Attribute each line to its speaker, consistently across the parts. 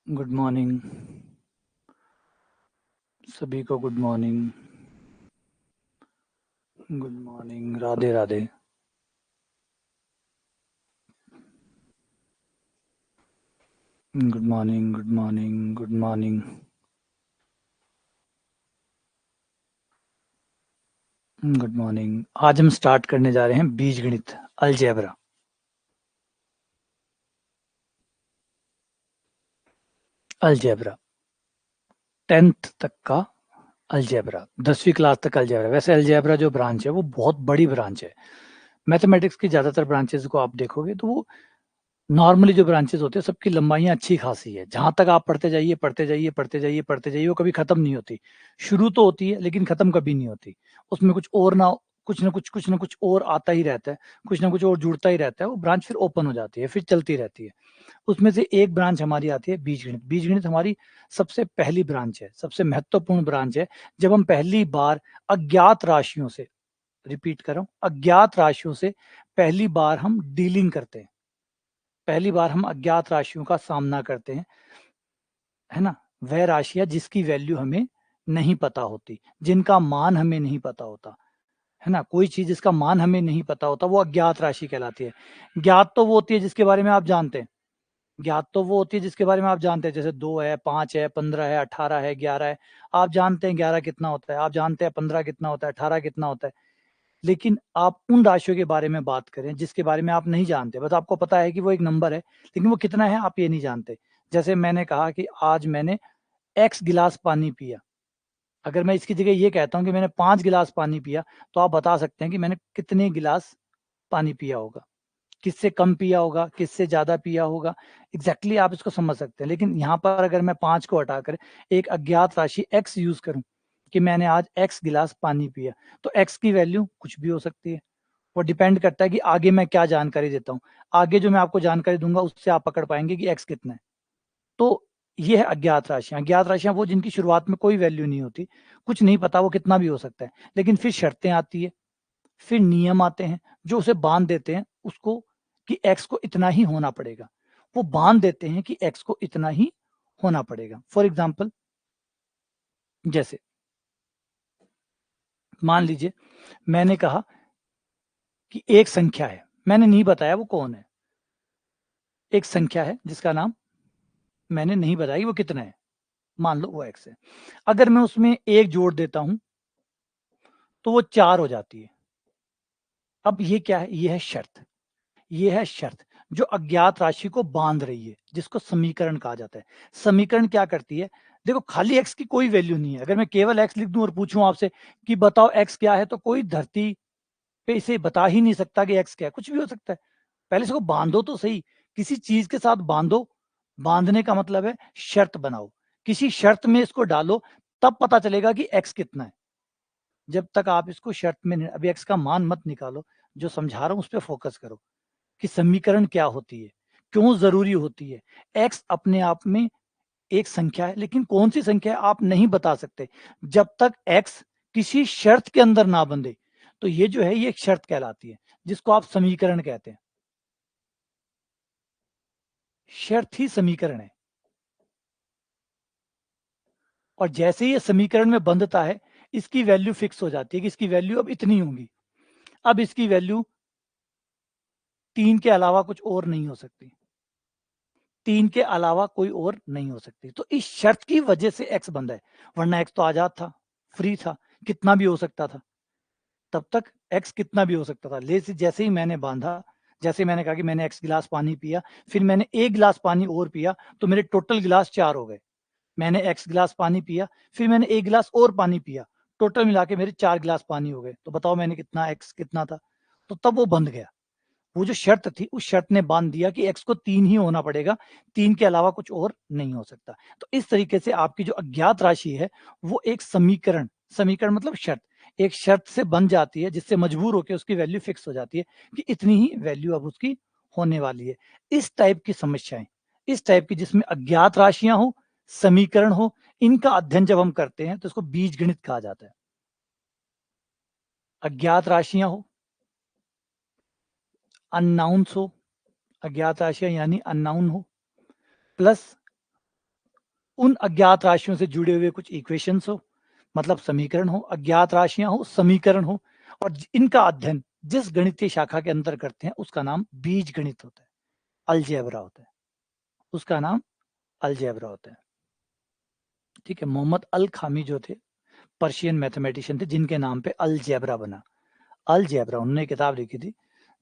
Speaker 1: Good morning सभी को। Good morning, good morning, Radhe Radhe. Good morning, good morning, good morning. Good morning. आज हम start करने जा रहे हैं बीजगणित, अलजेब्रा। अलजेब्रा 10th तक का अलजेब्रा, 10वीं क्लास तक अलजेब्रा। वैसे अलजेब्रा जो ब्रांच है वो बहुत बड़ी ब्रांच है। मैथमेटिक्स की ज़्यादातर ब्रांचेस को आप देखोगे तो वो नॉर्मली जो ब्रांचेस होते हैं सबकी लंबाइयाँ अच्छी खासी है। जहाँ तक आप पढ़ते जाइए पढ़ते जाइए पढ़ते जाइए पढ़ते जाइए, वो कभी खत्म नहीं होती। शुरू तो होती है लेकिन खत्म कभी नहीं होती। उसमें कुछ और ना कुछ ना कुछ और आता ही रहता है, कुछ ना कुछ और जुड़ता ही रहता है। वो ब्रांच फिर ओपन हो जाती है, फिर चलती रहती है। उसमें से एक ब्रांच हमारी आती है बीजगणित। बीजगणित हमारी सबसे पहली ब्रांच है, सबसे महत्वपूर्ण ब्रांच है। जब हम पहली बार अज्ञात राशियों से, रिपीट कर रहा हूं, अज्ञात राशियों से पहली बार हम डीलिंग करते हैं, पहली बार हम अज्ञात राशियों का सामना करते हैं, है ना। वह राशियां जिसकी वैल्यू हमें नहीं पता होती, जिनका मान हमें नहीं पता होता, है ना। कोई चीज जिसका मान हमें नहीं पता होता वो अज्ञात राशि कहलाती है। ज्ञात तो वो होती है जिसके बारे में आप जानते हैं, ज्ञात तो वो होती है जिसके बारे में आप जानते हैं। जैसे 2 है, 5 है, 15 है, 18 है, 11 है। आप जानते हैं 11 कितना होता है, आप जानते हैं 15 कितना होता है, 18 कितना होता है। लेकिन आप उन राशियों के बारे में बात करें जिसके बारे में आप नहीं जानते, बस आपको पता है कि वो एक नंबर है, लेकिन वो कितना है आप ये नहीं जानते। जैसे मैंने कहा कि आज मैंने एक्स गिलास पानी पिया। अगर मैं इसकी जगह ये कहता हूँ कि मैंने 5 गिलास पानी पिया, तो आप बता सकते हैं कि मैंने कितने गिलास पानी पिया होगा, किससे कम पिया होगा, किससे ज्यादा पिया होगा। एग्जैक्टली आप इसको समझ सकते हैं। लेकिन यहाँ पर अगर मैं 5 को हटाकर एक अज्ञात राशि एक्स यूज करूं कि मैंने आज एक्स गिलास पानी पिया, तो एक्स की वैल्यू कुछ भी हो सकती है। वो डिपेंड करता है कि आगे मैं क्या जानकारी देता हूँ। आगे जो मैं आपको जानकारी दूंगा उससे आप पकड़ पाएंगे कि एक्स कितना है। तो ये है अज्ञात राशियां। अज्ञात राशियां वो जिनकी शुरुआत में कोई वैल्यू नहीं होती, कुछ नहीं पता वो कितना भी हो सकता है। लेकिन फिर शर्तें आती है, फिर नियम आते हैं जो उसे बांध देते हैं उसको, कि एक्स को इतना ही होना पड़ेगा। वो बांध देते हैं कि एक्स को इतना ही होना पड़ेगा। फॉर एग्जाम्पल, जैसे मान लीजिए मैंने कहा कि एक संख्या है, मैंने नहीं बताया वो कौन है। एक संख्या है जिसका नाम मैंने नहीं बताया कि वो कितना है, मान लो वो एक्स है। अगर मैं उसमें एक जोड़ देता हूं तो वो 4 हो जाती है। अब ये क्या है, ये है शर्त। ये है शर्त जो अज्ञात राशि को बांध रही है, जिसको समीकरण कहा जाता है। समीकरण क्या करती है, देखो खाली एक्स की कोई वैल्यू नहीं है। अगर मैं केवल एक्स लिख दूं और पूछूं आपसे कि बताओ एक्स क्या है, तो कोई धरती पे इसे बता ही नहीं सकता कि एक्स क्या है। कुछ भी हो सकता है। पहले इसको बांधो तो सही, किसी चीज के साथ बांधो। बांधने का मतलब है शर्त बनाओ, किसी शर्त में इसको डालो, तब पता चलेगा कि एक्स कितना है। जब तक आप इसको शर्त में अभी एक्स का मान मत निकालो, जो समझा रहा हूं उस पर फोकस करो कि समीकरण क्या होती है, क्यों जरूरी होती है। एक्स अपने आप में एक संख्या है, लेकिन कौन सी संख्या है आप नहीं बता सकते जब तक एक्स किसी शर्त के अंदर ना बंधे। तो ये जो है ये एक शर्त कहलाती है, जिसको आप समीकरण कहते हैं। शर्त ही समीकरण है। और जैसे ही ये समीकरण में बंधता है, इसकी वैल्यू फिक्स हो जाती है कि इसकी वैल्यू अब इतनी होगी। अब इसकी वैल्यू 3 के अलावा कुछ और नहीं हो सकती, 3 के अलावा कोई और नहीं हो सकती। तो इस शर्त की वजह से एक्स बंधा है, वरना एक्स तो आजाद था, फ्री था, कितना भी हो सकता था। तब तक एक्स कितना भी हो सकता था। ले जैसे ही मैंने बांधा, जैसे मैंने कहा कि मैंने एक्स गिलास पानी पिया, फिर मैंने एक गिलास पानी और पिया, तो मेरे टोटल गिलास 4 हो गए। मैंने एक्स गिलास पानी पिया, फिर मैंने एक गिलास और पानी पिया, टोटल मिला के मेरे 4 गिलास पानी हो गए। तो बताओ मैंने कितना, एक्स कितना था। तो तब वो बंध गया। वो जो शर्त थी उस शर्त ने बांध दिया कि एक्स को 3 ही होना पड़ेगा, 3 के अलावा कुछ और नहीं हो सकता। तो इस तरीके से आपकी जो अज्ञात राशि है वो एक समीकरण, समीकरण मतलब शर्त, एक शर्त से बन जाती है, जिससे मजबूर होकर उसकी वैल्यू फिक्स हो जाती है कि इतनी ही वैल्यू अब उसकी होने वाली है। इस टाइप की समस्याएं, इस टाइप की जिसमें अज्ञात राशियां हो, समीकरण हो, इनका अध्ययन जब हम करते हैं तो इसको बीज गणित कहा जाता है। अज्ञात राशियां हो, अननाउन्स हो, अज्ञात राशियां यानी अननाउन हो, प्लस उन अज्ञात राशियों से जुड़े हुए कुछ इक्वेशंस हो, मतलब समीकरण हो, अज्ञात राशियां हो, समीकरण हो, और इनका अध्ययन जिस गणितीय शाखा के अंदर करते हैं उसका नाम बीज गणित होता है, अलजेब्रा होता है, उसका नाम अलजेब्रा होता है। ठीक है, मोहम्मद अल खामी जो थे पर्शियन मैथमेटिशियन थे, जिनके नाम पे अलजेब्रा बना। अलजेब्रा उन्होंने किताब लिखी थी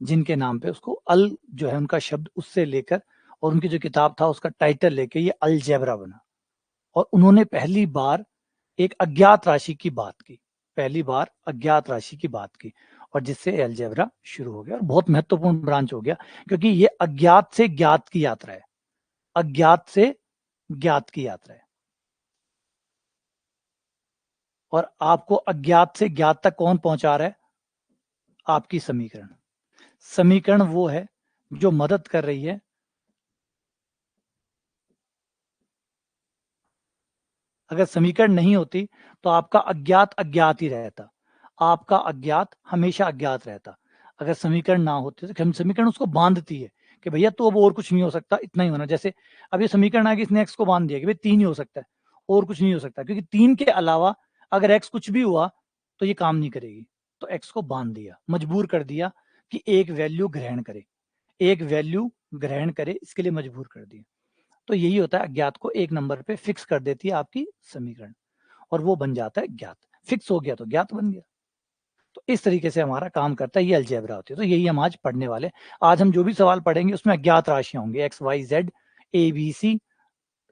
Speaker 1: जिनके नाम पे, उसको अल जो है उनका शब्द उससे लेकर, और उनकी जो किताब था उसका टाइटल लेके ये अलजेब्रा बना। और उन्होंने पहली बार एक अज्ञात राशि की बात की, पहली बार अज्ञात राशि की बात की, और जिससे अलजेब्रा शुरू हो गया और बहुत महत्वपूर्ण ब्रांच हो गया, क्योंकि ये अज्ञात से ज्ञात की यात्रा है, अज्ञात से ज्ञात की यात्रा है। और आपको अज्ञात से ज्ञात तक कौन पहुंचा रहा है? आपकी समीकरण। समीकरण वो है जो मदद कर रही है। अगर समीकरण नहीं होती तो आपका अज्ञात अज्ञात ही रहता, आपका अज्ञात हमेशा अज्ञात रहता। अगर समीकरण ना होते तो समीकरण उसको बांधती है कि भैया तो अब और कुछ नहीं हो सकता, इतना ही होना। जैसे अब ये समीकरण आ गया, इसने एक्स को बांध दिया कि भाई 3 ही हो सकता है, और कुछ नहीं हो सकता, क्योंकि 3 के अलावा अगर एक्स कुछ भी हुआ तो ये काम नहीं करेगी। तो एक्स को बांध दिया, मजबूर कर दिया कि एक वैल्यू ग्रहण करे, एक वैल्यू ग्रहण करे, इसके लिए मजबूर कर दिया। तो यही होता है, अज्ञात को एक नंबर पे फिक्स कर देती है आपकी समीकरण, और वो बन जाता है ज्ञात। फिक्स हो गया तो ज्ञात बन गया। तो इस तरीके से हमारा काम करता है, ये अलजेब्रा होती है। तो यही हम आज पढ़ने वाले। आज हम जो भी सवाल पढ़ेंगे उसमें अज्ञात राशियां होंगी, x y z, a b c,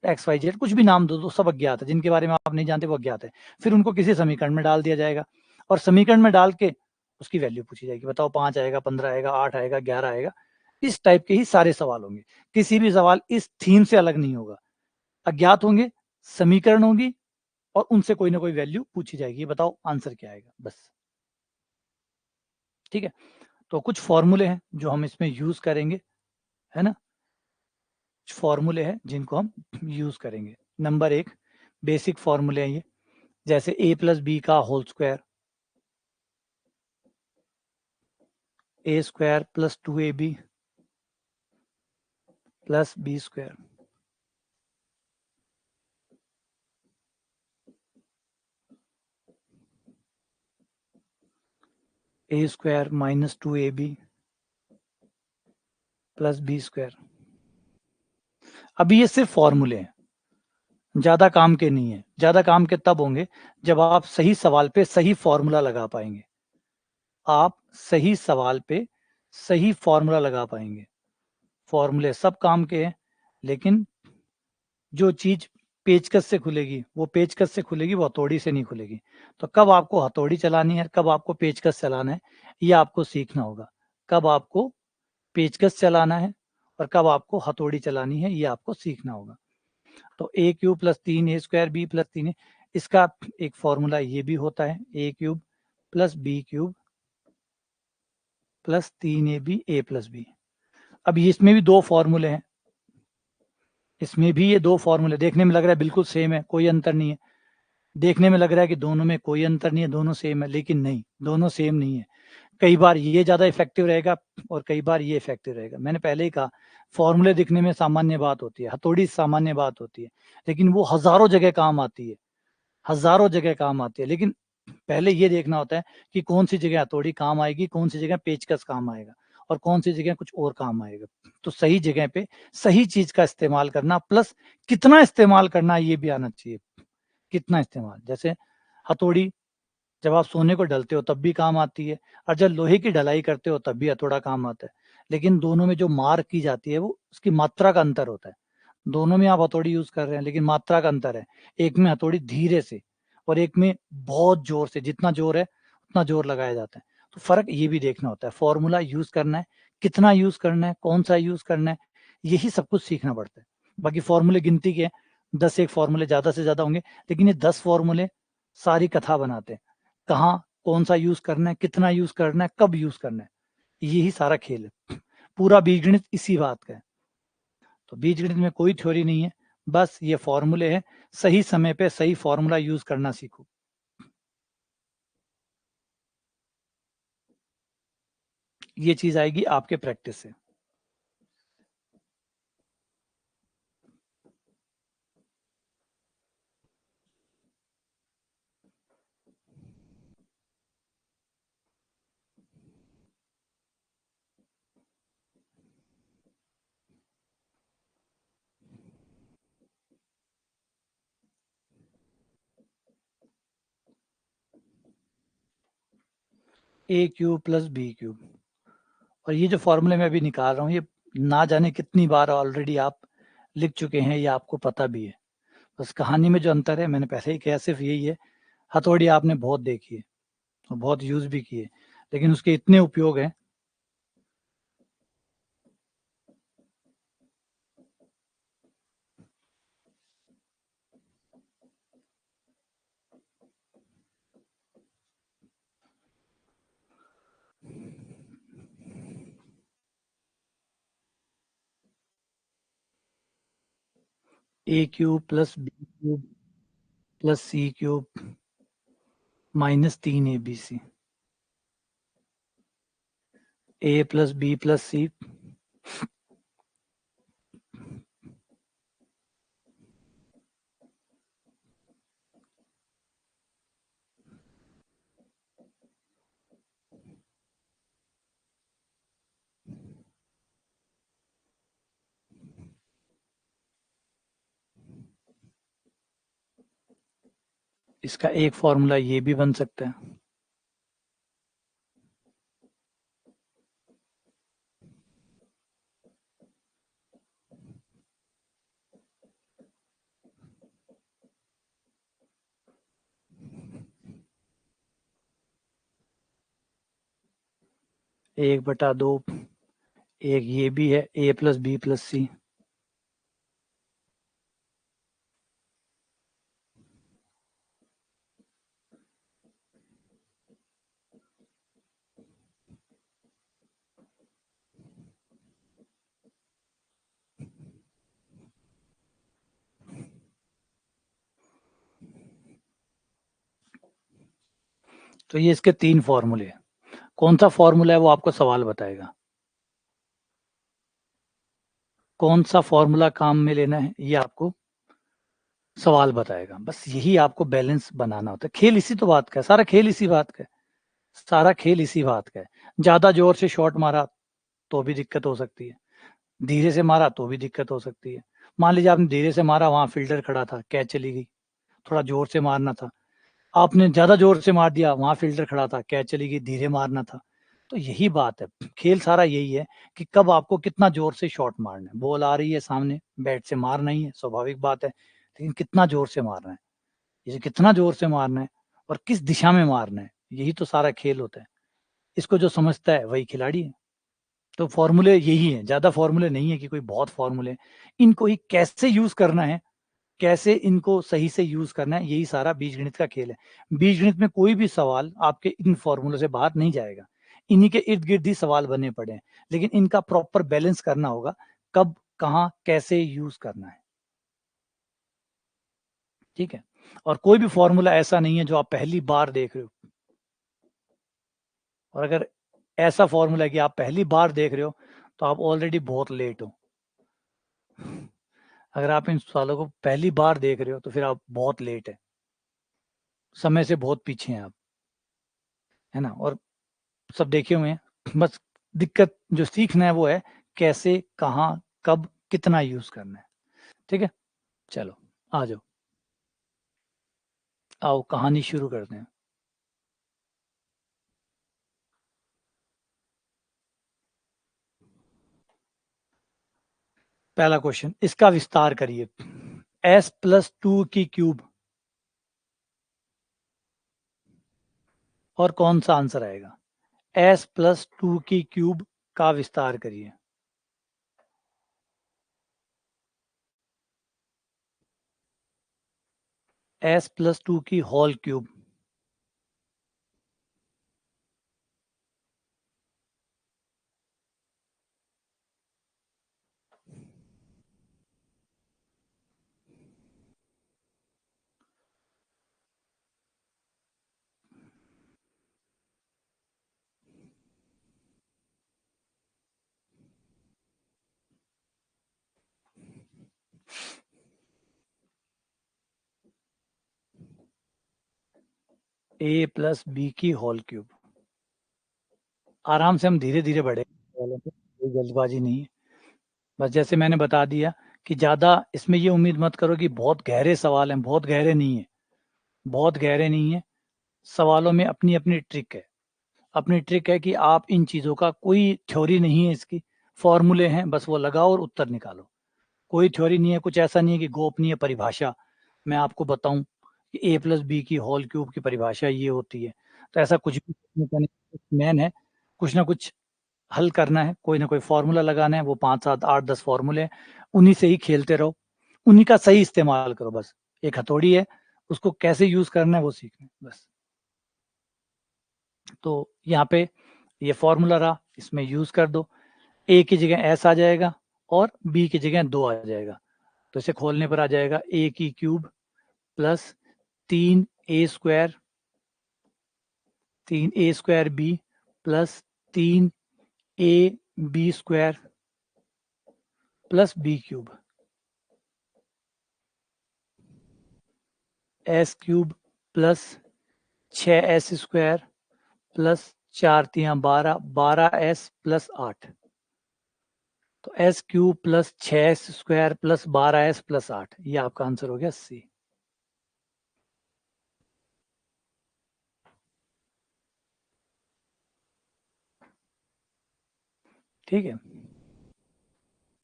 Speaker 1: x y z, कुछ भी नाम दो, सब अज्ञात है, जिनके बारे में आप नहीं जानते वो अज्ञात है। फिर उनको किसी समीकरण में डाल दिया जाएगा, और समीकरण में डाल के उसकी वैल्यू पूछी जाएगी, बताओ 5 आएगा, 15 आएगा, 8 आएगा, 11 आएगा। इस टाइप के ही सारे सवाल होंगे, किसी भी सवाल इस थीम से अलग नहीं होगा। अज्ञात होंगे, समीकरण होंगी, और उनसे कोई ना कोई वैल्यू पूछी जाएगी, बताओ आंसर क्या आएगा, बस। ठीक है, तो कुछ फॉर्मूले हैं जो हम इसमें यूज करेंगे, है ना। कुछ फॉर्मूले हैं जिनको हम यूज करेंगे। नंबर 1 बेसिक फॉर्मूले हैं ये, जैसे a प्लस बी का whole square, a square plus 2ab plus b square, a square minus 2ab plus b square. अभी ये सिर्फ फॉर्मूले हैं, ज्यादा काम के नहीं है। ज्यादा काम के तब होंगे जब आप सही सवाल पे सही फॉर्मूला लगा पाएंगे, आप सही सवाल पे सही फॉर्मूला लगा पाएंगे। फॉर्मूले सब काम के हैं, लेकिन जो चीज पेचकस से खुलेगी वो पेचकस से खुलेगी, वो हथौड़ी से नहीं खुलेगी। तो कब आपको हथौड़ी चलानी है, कब आपको पेचकस चलाना है, ये आपको सीखना होगा। कब आपको पेचकस चलाना है और कब आपको हथौड़ी चलानी है, ये आपको सीखना होगा। तो a cube plus 3a² b plus 3a, इसका एक फॉर्मूला ये भी होता है, a cube plus b cube plus 3ab a plus b. अब इसमें भी दो फॉर्मूले हैं, इसमें भी ये दो फॉर्मूले, देखने में लग रहा है बिल्कुल सेम है, कोई अंतर नहीं है। देखने में लग रहा है कि दोनों में कोई अंतर नहीं है, दोनों सेम है, लेकिन नहीं, दोनों सेम नहीं है। कई बार ये ज्यादा इफेक्टिव रहेगा और कई बार ये इफेक्टिव रहेगा। मैंने पहले ही कहा, फॉर्मूले दिखने में सामान्य बात होती है, हथौड़ी सामान्य बात होती है, लेकिन वो हजारों जगह काम आती है, हजारों जगह काम आती है। लेकिन पहले ये देखना होता है कि कौन सी जगह हथौड़ी काम आएगी, कौन सी जगह पेचकस काम आएगा, और कौन सी जगह कुछ और काम आएगा। तो सही जगह पे सही चीज का इस्तेमाल करना, प्लस कितना इस्तेमाल करना, ये भी आना चाहिए। कितना इस्तेमाल, जैसे हथौड़ी जब आप सोने को ढलते हो तब भी काम आती है, और जब लोहे की ढलाई करते हो तब भी हथौड़ा काम आता है। लेकिन दोनों में जो मार की जाती है वो उसकी मात्रा का अंतर होता है। दोनों में आप हथौड़ी यूज कर रहे हैं, लेकिन मात्रा का अंतर है। एक में हथौड़ी धीरे से, और एक में बहुत जोर से, जितना जोर है उतना जोर लगाया जाता है। तो फर्क ये भी देखना होता है। फॉर्मूला यूज करना है, कितना यूज करना है, कौन सा यूज करना है, यही सब कुछ सीखना पड़ता है। बाकी फॉर्मूले गिनती के 10 एक फॉर्मूले ज्यादा से ज्यादा होंगे, लेकिन ये 10 फॉर्मूले सारी कथा बनाते हैं। कहाँ कौन सा यूज करना है, कितना यूज करना है, कब यूज करना है, यही सारा खेल है। पूरा बीजगणित इसी बात का है। तो बीजगणित में कोई थ्योरी नहीं है, बस ये फॉर्मूले हैं। सही समय पे सही फॉर्मूला यूज करना सीखो। ये चीज आएगी आपके प्रैक्टिस से। ए क्यूब प्लस बी क्यूब, और ये जो फॉर्मूले मैं अभी निकाल रहा हूँ ये ना जाने कितनी बार ऑलरेडी आप लिख चुके हैं, ये आपको पता भी है। बस कहानी में जो अंतर है, मैंने पहले ही कहा, सिर्फ यही है, हथौड़ी आपने बहुत देखी है और बहुत यूज भी की है, लेकिन उसके इतने उपयोग हैं। A cube plus b cube plus c cube minus 3 ABC, a plus b plus c इसका एक फॉर्मूला ये भी बन सकता है। एक बटा दो, एक ये भी है, ए प्लस बी प्लस सी। तो ये इसके 3 फॉर्मूले हैं। कौन सा फॉर्मूला है वो आपको सवाल बताएगा, कौन सा फॉर्मूला काम में लेना है ये आपको सवाल बताएगा। बस यही आपको बैलेंस बनाना होता है। खेल इसी तो बात का है, सारा खेल इसी बात का है, सारा खेल इसी बात का है। ज्यादा जोर से शॉट मारा तो भी दिक्कत हो सकती है, धीरे से मारा तो भी दिक्कत हो सकती है। मान लीजिए आपने धीरे से मारा, वहां फील्डर खड़ा था, कैच चली गई। थोड़ा जोर से मारना था, आपने ज्यादा जोर से मार दिया, वहां फील्डर खड़ा था, कैच चली गई, धीरे मारना था। तो यही बात है, खेल सारा यही है कि कब आपको कितना जोर से शॉट मारना है। बॉल आ रही है सामने, बैट से मारना ही है, स्वाभाविक बात है, लेकिन कितना जोर से मारना है, इसे कितना जोर से मारना है और किस दिशा में मारना है, यही तो सारा खेल होता है। इसको जो समझता है वही खिलाड़ी है। तो फॉर्मूले यही है, ज्यादा फॉर्मूले नहीं है कि कोई बहुत फॉर्मूले। इनको ही कैसे यूज करना है, कैसे इनको सही से यूज करना है, यही सारा बीजगणित का खेल है। बीजगणित में कोई भी सवाल आपके इन फॉर्मूलों से बाहर नहीं जाएगा, इन्हीं के इर्द गिर्द ही सवाल बने पड़े हैं, लेकिन इनका प्रॉपर बैलेंस करना होगा, कब कहाँ कैसे यूज करना है। ठीक है, और कोई भी फॉर्मूला ऐसा नहीं है जो आप पहली बार देख रहे हो। और अगर ऐसा फॉर्मूला है कि आप पहली बार देख रहे हो तो आप ऑलरेडी बहुत लेट हो। अगर आप इन सवालों को पहली बार देख रहे हो तो फिर आप बहुत लेट है, समय से बहुत पीछे हैं आप, है ना। और सब देखे हुए हैं, बस दिक्कत जो सीखना है वो है कैसे, कहाँ, कब, कितना यूज करना है। ठीक है, चलो आ जाओ, आओ कहानी शुरू करते हैं। पहला क्वेश्चन, इसका विस्तार करिए। S+2 की क्यूब, और कौन सा आंसर आएगा। S+2 की क्यूब का विस्तार करिए। S+2 की होल क्यूब, A+B की होल क्यूब। आराम से हम धीरे धीरे बढ़े, कोई जल्दबाजी नहीं है। बस जैसे मैंने बता दिया कि ज्यादा इसमें ये उम्मीद मत करो कि बहुत गहरे सवाल हैं, बहुत गहरे नहीं है, बहुत गहरे नहीं है। सवालों में अपनी अपनी ट्रिक है, अपनी ट्रिक है कि आप इन चीज़ों का कोई थ्योरी नहीं है, इसकी फॉर्मूले हैं, बस वो लगाओ और उत्तर निकालो। कोई थ्योरी नहीं है, कुछ ऐसा नहीं है कि गोपनीय परिभाषा मैं आपको बताऊं कि ए प्लस बी की होल क्यूब की परिभाषा ये होती है। तो ऐसा कुछ भी मैन है, कुछ ना कुछ हल करना है, कोई ना कोई फॉर्मूला लगाना है, वो 5 7 8 10 फॉर्मूले हैं, उन्हीं से ही खेलते रहो, उन्हीं का सही इस्तेमाल करो। बस एक हथौड़ी है, उसको कैसे यूज करना है वो सीखना है बस। तो यहाँ पे ये फॉर्मूला रहा, इसमें यूज कर दो, ए की जगह एस आ जाएगा और बी की जगह 2 आ जाएगा। तो इसे खोलने पर आ जाएगा ए की cube plus 3a² 3a² b plus 3ab² प्लस b cube, s cube plus 6s² plus 4×3 12s plus 8। तो s cube plus 6s² plus 12s plus 8, ये आपका आंसर हो गया सी। ठीक है,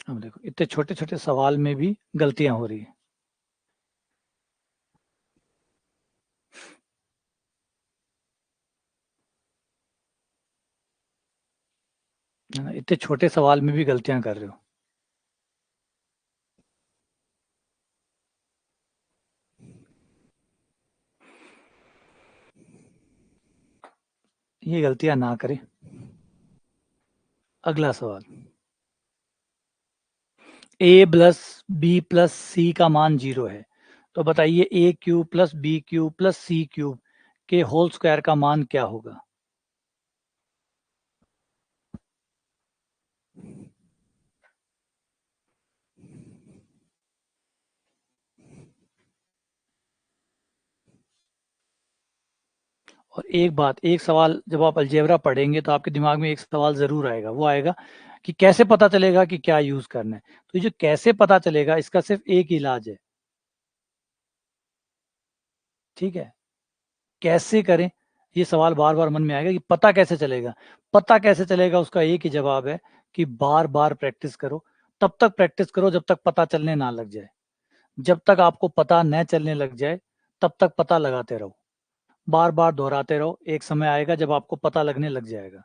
Speaker 1: अब देखो इतने छोटे छोटे सवाल में भी गलतियां हो रही है। इतने छोटे सवाल में भी गलतियां कर रहे हो। ये गलतियां ना करें। अगला सवाल, a plus b plus c का मान 0 है, तो बताइए a cube plus b cube plus c cube के होल स्क्वायर का मान क्या होगा। और एक बात, एक सवाल जब आप अलजेब्रा पढ़ेंगे तो आपके दिमाग में एक सवाल जरूर आएगा, वो आएगा कि कैसे पता चलेगा कि क्या यूज करना है। तो ये जो कैसे पता चलेगा, इसका सिर्फ एक इलाज है। ठीक है, कैसे करें, ये सवाल बार बार मन में आएगा कि पता कैसे चलेगा। पता कैसे चलेगा, उसका एक ही जवाब है कि बार बार प्रैक्टिस करो। तब तक प्रैक्टिस करो जब तक पता चलने ना लग जाए। जब तक आपको पता न चलने लग जाए तब तक पता लगाते रहो, बार बार दोहराते रहो। एक समय आएगा जब आपको पता लगने लग जाएगा।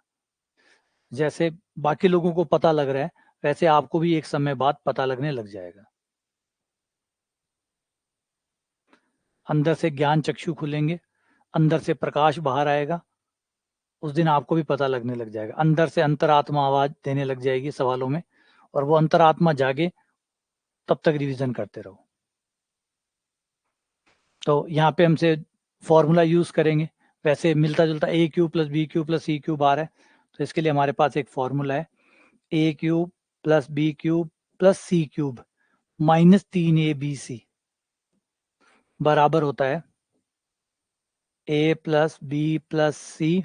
Speaker 1: जैसे बाकी लोगों को पता लग रहा है, वैसे आपको भी एक समय बाद पता लगने लग जाएगा। अंदर से ज्ञान चक्षु खुलेंगे, अंदर से प्रकाश बाहर आएगा, उस दिन आपको भी पता लगने लग जाएगा। अंदर से अंतरात्मा आवाज देने लग जाएगी सवालों में, और वो अंतरात्मा जागे तब तक रिवीजन करते रहो। तो यहाँ पे हमसे फॉर्मूला यूज करेंगे, वैसे मिलता जुलता a cube plus b cube plus c cube आ रहा है, तो इसके लिए हमारे पास एक फॉर्मूला है, a cube plus b cube plus c cube minus 3abc बराबर होता है a plus b plus c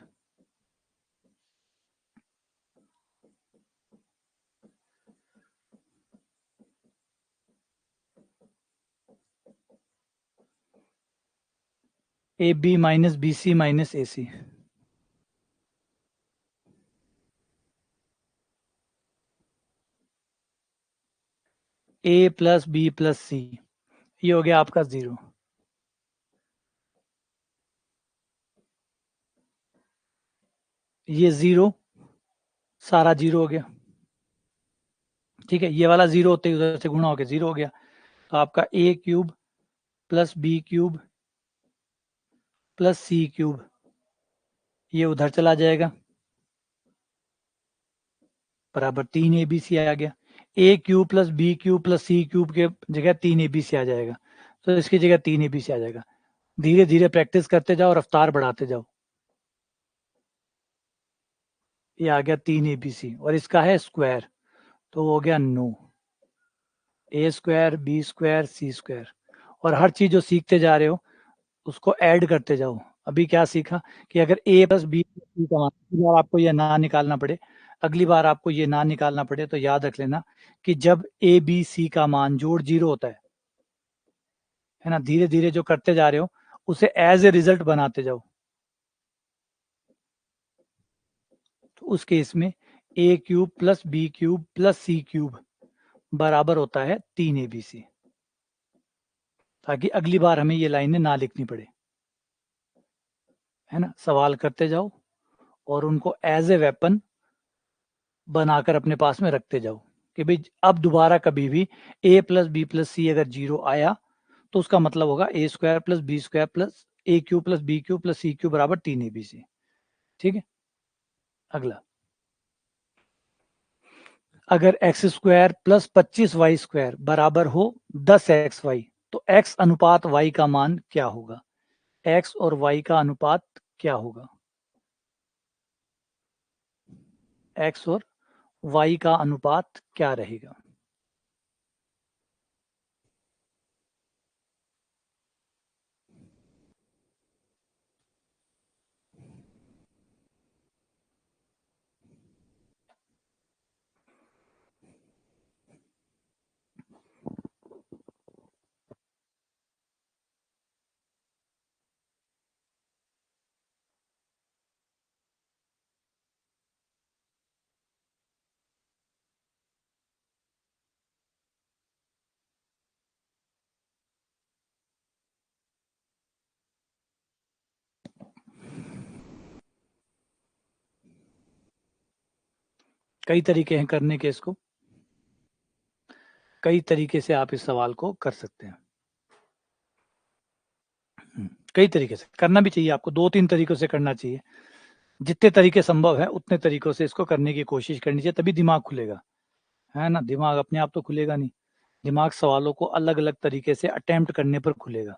Speaker 1: a b minus b c minus a c. A plus b plus c, ये हो गया आपका 0। ये 0 सारा 0 हो गया। ठीक है, ये वाला 0 होते ही उधर से गुणा हो गया, 0 हो गया। तो आपका a cube plus b cube plus c cube, ये उधर चला जाएगा, बराबर 3abc आ गया। A cube plus b cube plus c cube के जगह 3abc आ जाएगा, तो इसकी जगह 3abc आ जाएगा। धीरे धीरे प्रैक्टिस करते जाओ, रफ्तार बढ़ाते जाओ। ये आ गया 3abc और इसका है स्क्वायर, तो हो गया 9। a² b² c²। और हर चीज जो सीखते जा रहे हो उसको ऐड करते जाओ। अभी क्या सीखा कि अगर a प्लस बी सी का मान, अगली बार आपको ये ना निकालना पड़े, अगली बार आपको ये ना निकालना पड़े तो याद रख लेना कि जब a b c का मान जोड़ 0 होता है ना, धीरे धीरे जो करते जा रहे हो उसे एज ए रिजल्ट बनाते जाओ। उस केस में a cube plus b cube plus c cube बराबर होता है 3abc, ताकि अगली बार हमें ये लाइनें ना लिखनी पड़े, है ना। सवाल करते जाओ और उनको एज ए वेपन बनाकर अपने पास में रखते जाओ कि भाई अब दोबारा कभी भी a plus b plus c अगर 0 आया तो उसका मतलब होगा a square plus b square plus a cube plus b cube plus c cube बराबर 3abc। ठीक है, अगला, अगर x square plus 25y square बराबर हो 10xy तो x अनुपात y का मान क्या होगा? x और y का अनुपात क्या होगा? x और y का अनुपात क्या रहेगा? कई तरीके हैं करने के, इसको कई तरीके से आप इस सवाल को कर सकते हैं। कई तरीके से करना भी चाहिए आपको, 2-3 तरीकों से करना चाहिए। जितने तरीके संभव है उतने तरीकों से इसको करने की कोशिश करनी चाहिए, तभी दिमाग खुलेगा, है ना। दिमाग अपने आप तो खुलेगा नहीं, दिमाग सवालों को अलग अलग तरीके से अटेम्प्ट करने पर खुलेगा।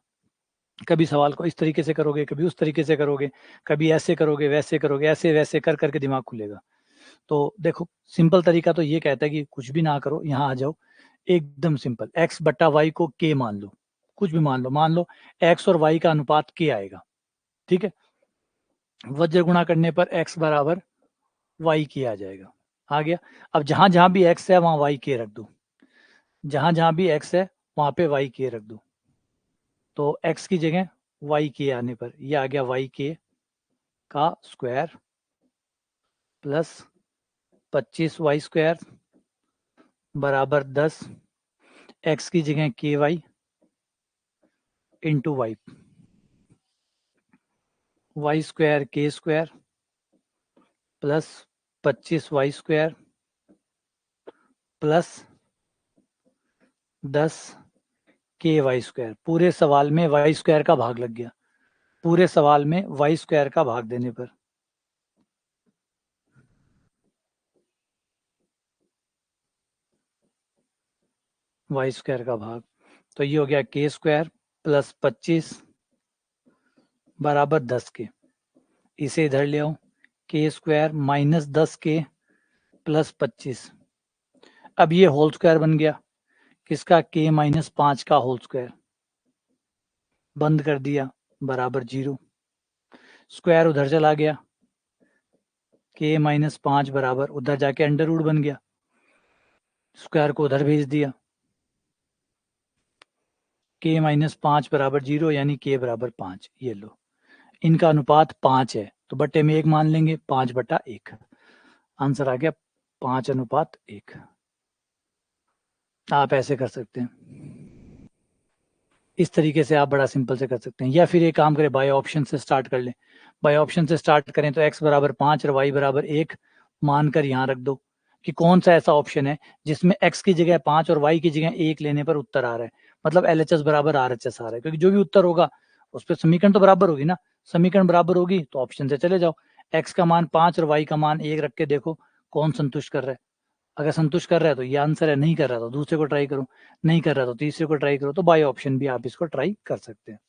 Speaker 1: कभी सवाल को इस तरीके से करोगे, कभी उस तरीके से करोगे, कभी ऐसे करोगे वैसे करोगे, ऐसे वैसे कर करके दिमाग खुलेगा। तो देखो, सिंपल तरीका तो ये कहता है कि कुछ भी ना करो, यहाँ आ जाओ, एकदम सिंपल, x बट्टा वाई को k मान लो, कुछ भी मान लो x और y का अनुपात k आएगा, ठीक है। वज्र गुणा करने पर x बराबर y k आ जाएगा, आ गया। अब जहां जहां भी x है वहां y k रख दो, जहां जहां भी x है वहां पे y k रख दो, तो x की जगह y k आने पर ये आ गया y k का स्क्वायर प्लस 25y स्क्वायर बराबर 10, x की जगह ky into y, y square के square plus 25y square plus 10 के वाई स्क्वायर। पूरे सवाल में वाई स्क्वायर का भाग लग गया, पूरे सवाल में वाई स्क्वायर का भाग देने पर वाई स्क्वायर का भाग, तो ये हो गया के स्क्वायर प्लस 25 बराबर 10 के। इसे इधर ले आओ, के स्क्वायर माइनस 10 के प्लस 25, अब ये होल स्क्वायर बन गया किसका, के माइनस 5 का होल स्क्वायर, बंद कर दिया बराबर 0, स्क्वायर उधर चला गया, के माइनस 5 बराबर उधर जाके अंडर रूट बन गया, स्क्वायर को उधर भेज दिया, के माइनस 5 बराबर 0 यानी के बराबर 5। ये लो, इनका अनुपात 5 है तो बट्टे में 1 मान लेंगे, 5 बटा 1, आंसर आ गया 5:1। आप ऐसे कर सकते हैं, इस तरीके से आप बड़ा सिंपल से कर सकते हैं। या फिर एक काम करें, बाय ऑप्शन से स्टार्ट कर लें, बाय ऑप्शन से स्टार्ट करें तो x बराबर 5 और y बराबर 1 मानकर यहाँ रख दो कि कौन सा ऐसा ऑप्शन है जिसमें x की जगह 5 और y की जगह 1 लेने पर उत्तर आ रहा है, मतलब LHS बराबर RHS आ रहा है, क्योंकि जो भी उत्तर होगा उस पर समीकरण तो बराबर होगी ना, समीकरण बराबर होगी तो ऑप्शन से चले जाओ, x का मान 5 और y का मान 1 रख के देखो कौन संतुष्ट कर रहा है। अगर संतुष्ट कर रहा है तो ये आंसर है, नहीं कर रहा तो दूसरे को ट्राई करो, नहीं कर रहा तो तीसरे को ट्राई करो, तो बाय ऑप्शन भी आप इसको ट्राई कर सकते हैं,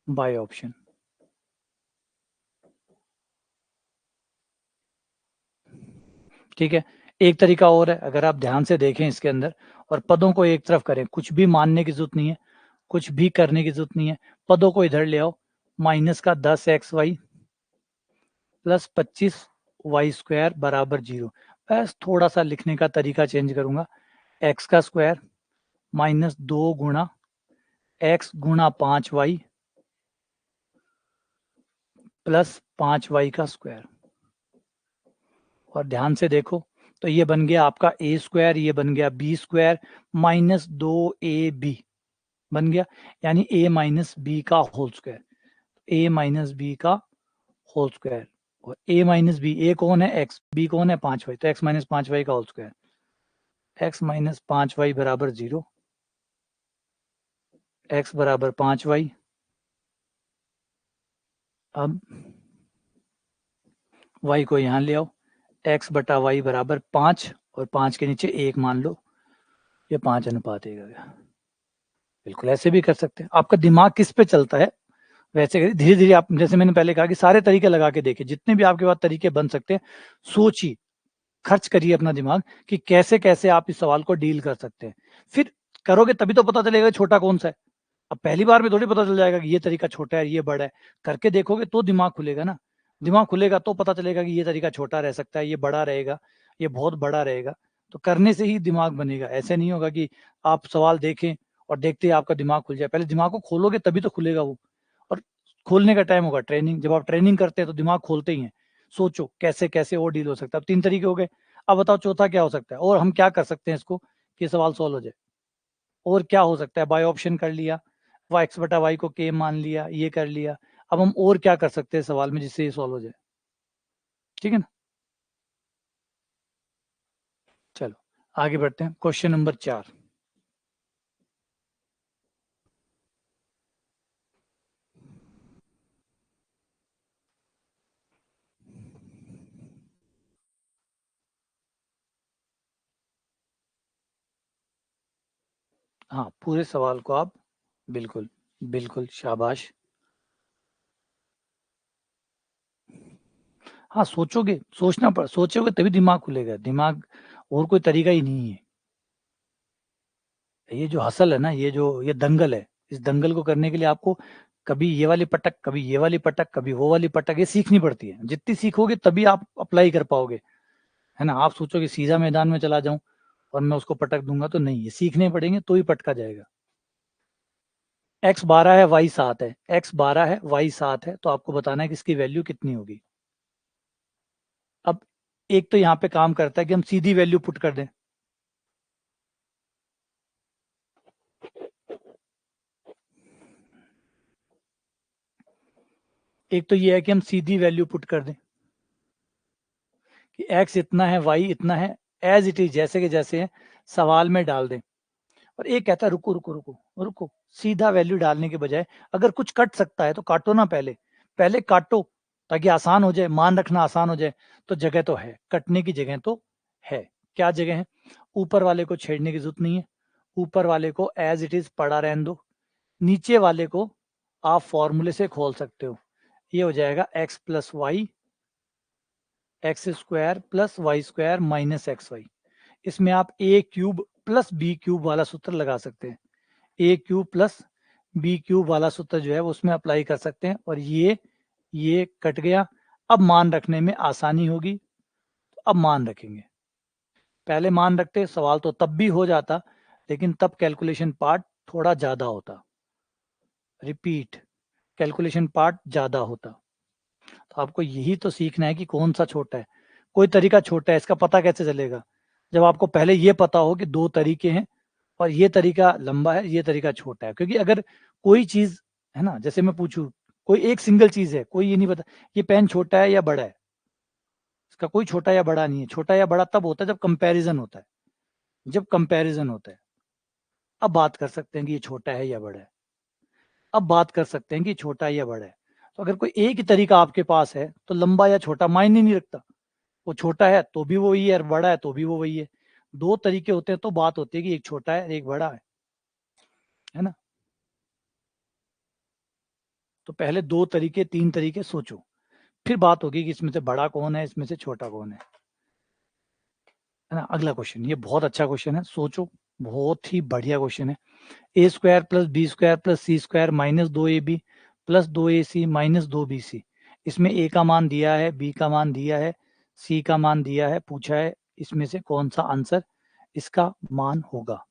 Speaker 1: बाय ऑप्शन। ठीक है, एक तरीका और है, अगर आप ध्यान से देखें इसके अंदर और पदों को एक तरफ करें, कुछ भी मानने की जरूरत नहीं है, कुछ भी करने की जरूरत नहीं है, पदों को इधर ले आओ, माइनस का 10xy प्लस 25y स्क्वायर बराबर 0, बस थोड़ा सा लिखने का तरीका चेंज करूंगा, x का स्क्वायर माइनस 2 गुणा x गुणा 5y प्लस 5y का स्क्वायर। और ध्यान से देखो तो ये बन गया आपका a स्क्वायर, ये बन गया b स्क्वायर माइनस 2ab बन गया, यानी a माइनस बी का whole square, a minus b का होल स्क्वायर। और a माइनस बी, a कौन है x, b कौन है 5y, तो x माइनस 5y का whole square, x minus 5y बराबर 0, x बराबर 5y। अब y को यहाँ ले आओ, x बटा y बराबर 5 और 5 के नीचे 1 मान लो, ये 5:1 गया। बिल्कुल ऐसे भी कर सकते हैं। आपका दिमाग किस पे चलता है वैसे करिए, धीरे धीरे आप, जैसे मैंने पहले कहा कि सारे तरीके लगा के देखिए, जितने भी आपके पास तरीके बन सकते हैं सोचिए, खर्च करिए अपना दिमाग कि कैसे कैसे आप इस सवाल को डील कर सकते हैं। फिर करोगे तभी तो पता चलेगा छोटा कौन सा है। अब पहली बार में थोड़ी पता चल जाएगा कि ये तरीका छोटा है ये बड़ा है, करके देखोगे तो दिमाग खुलेगा ना, दिमाग खुलेगा तो पता चलेगा कि ये तरीका छोटा रह सकता है, ये बड़ा रहेगा, ये बहुत बड़ा रहेगा। तो करने से ही दिमाग बनेगा, ऐसे नहीं होगा कि आप सवाल देखें और देखते ही आपका दिमाग खुल जाए। पहले दिमाग को खोलोगे तभी तो खुलेगा वो, और खोलने का टाइम होगा ट्रेनिंग। जब आप ट्रेनिंग करते हैं तो दिमाग खोलते ही हैं, सोचो कैसे कैसे और डील हो सकता है। अब 3 तरीके हो गए, अब बताओ चौथा क्या हो सकता है, और हम क्या कर सकते हैं इसको कि सवाल सॉल्व हो जाए। और क्या हो सकता है, बाय ऑप्शन कर लिया, x बटा वाई को k मान लिया, ये कर लिया। अब हम और क्या कर सकते हैं सवाल में जिससे ये सॉल्व हो जाए, ठीक है ना। चलो आगे बढ़ते हैं, क्वेश्चन नंबर 4। हाँ पूरे सवाल को आप, बिल्कुल बिल्कुल शाबाश। हाँ सोचोगे, सोचना पड़, सोचोगे तभी दिमाग खुलेगा, दिमाग और कोई तरीका ही नहीं है। ये जो हसल है ना, ये दंगल है, इस दंगल को करने के लिए आपको कभी ये वाली पटक, कभी ये वाली पटक, कभी वो वाली पटक, ये सीखनी पड़ती है। जितनी सीखोगे तभी आप अप्लाई कर पाओगे, है ना। आप सोचोगे सीधा मैदान में चला जाऊं और मैं उसको पटक दूंगा, तो नहीं, ये सीखने पड़ेंगे तो ही पटका जाएगा। x 12 है, y 7 है, x 12 है, y 7 है, तो आपको बताना है कि इसकी वैल्यू कितनी होगी। अब एक तो यहाँ पे काम करता है कि हम सीधी वैल्यू पुट कर दें, एक तो ये है कि हम सीधी वैल्यू पुट कर दें कि x इतना है, y इतना है, एज इट इज जैसे के जैसे है सवाल में डाल दें। और एक कहता है रुको रुको रुको रुको, सीधा वैल्यू डालने के बजाय अगर कुछ कट सकता है तो काटो ना, पहले पहले काटो ताकि आसान हो जाए, मान रखना आसान हो जाए। तो जगह तो है, कटने की जगह तो है। क्या जगह है, ऊपर वाले को छेड़ने की जरूरत नहीं है, ऊपर वाले को एज इट इज पड़ा रहने दो, नीचे वाले को आप फॉर्मूले से खोल सकते हो। ये हो जाएगा x plus y, x square plus y square minus x y. इसमें आप a cube plus b cube वाला सूत्र लगा सकते हैं, a cube plus b cube वाला सूत्र जो है वो उसमें अप्लाई कर सकते हैं। और ये कट गया, अब मान रखने में आसानी होगी, तो अब मान रखेंगे। पहले मान रखते सवाल तो तब भी हो जाता, लेकिन तब कैलकुलेशन पार्ट थोड़ा ज्यादा होता, रिपीट, कैलकुलेशन पार्ट ज्यादा होता। तो आपको यही तो सीखना है कि कौन सा छोटा है, कोई तरीका छोटा है, इसका पता कैसे चलेगा जब आपको पहले ये पता हो कि 2 तरीके हैं और ये तरीका लंबा है, ये तरीका छोटा है। क्योंकि अगर कोई चीज, है ना, जैसे मैं पूछूं कोई एक सिंगल चीज है, कोई ये नहीं पता ये पेन छोटा है या बड़ा है, इसका कोई छोटा या बड़ा नहीं है। छोटा या बड़ा तब होता है जब कंपैरिजन होता है, जब कंपैरिजन होता है। अब बात कर सकते हैं कि ये छोटा है या बड़ा है, अब बात कर सकते हैं कि छोटा है या बड़ा है। तो अगर कोई एक ही तरीका आपके पास है तो लंबा या छोटा मायने नहीं रखता, वो छोटा है तो भी वो वही है और बड़ा है तो भी वो वही है। 2 तरीके होते हैं तो बात होती है कि एक छोटा है एक बड़ा है ना। तो पहले 2 तरीके 3 तरीके सोचो, फिर बात होगी कि इसमें से बड़ा कौन है, इसमें से छोटा कौन है ना। अगला क्वेश्चन, ये बहुत अच्छा क्वेश्चन है, सोचो, बहुत ही बढ़िया क्वेश्चन है। A square plus b square plus c square minus 2ab plus 2ac minus 2bc। इसमें ए का मान दिया है, बी का मान दिया है, सी का मान दिया है, पूछा है इसमें से कौन सा आंसर इसका मान होगा।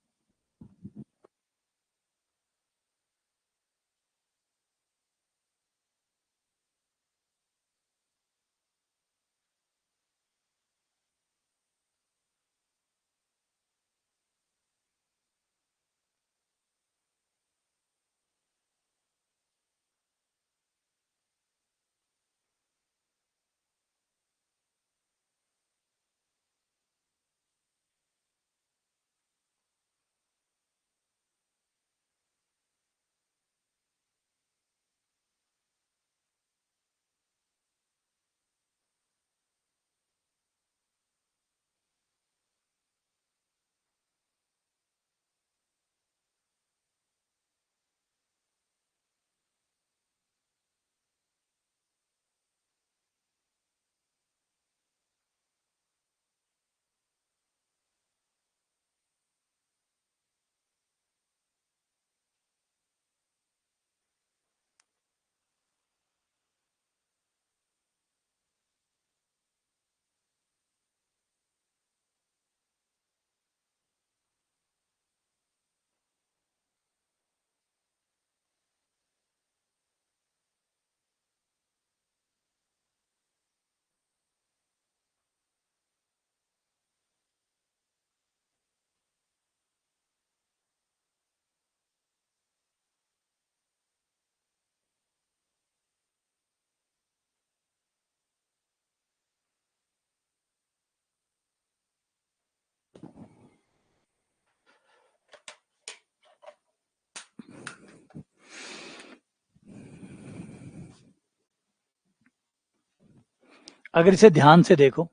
Speaker 1: अगर इसे ध्यान से देखो,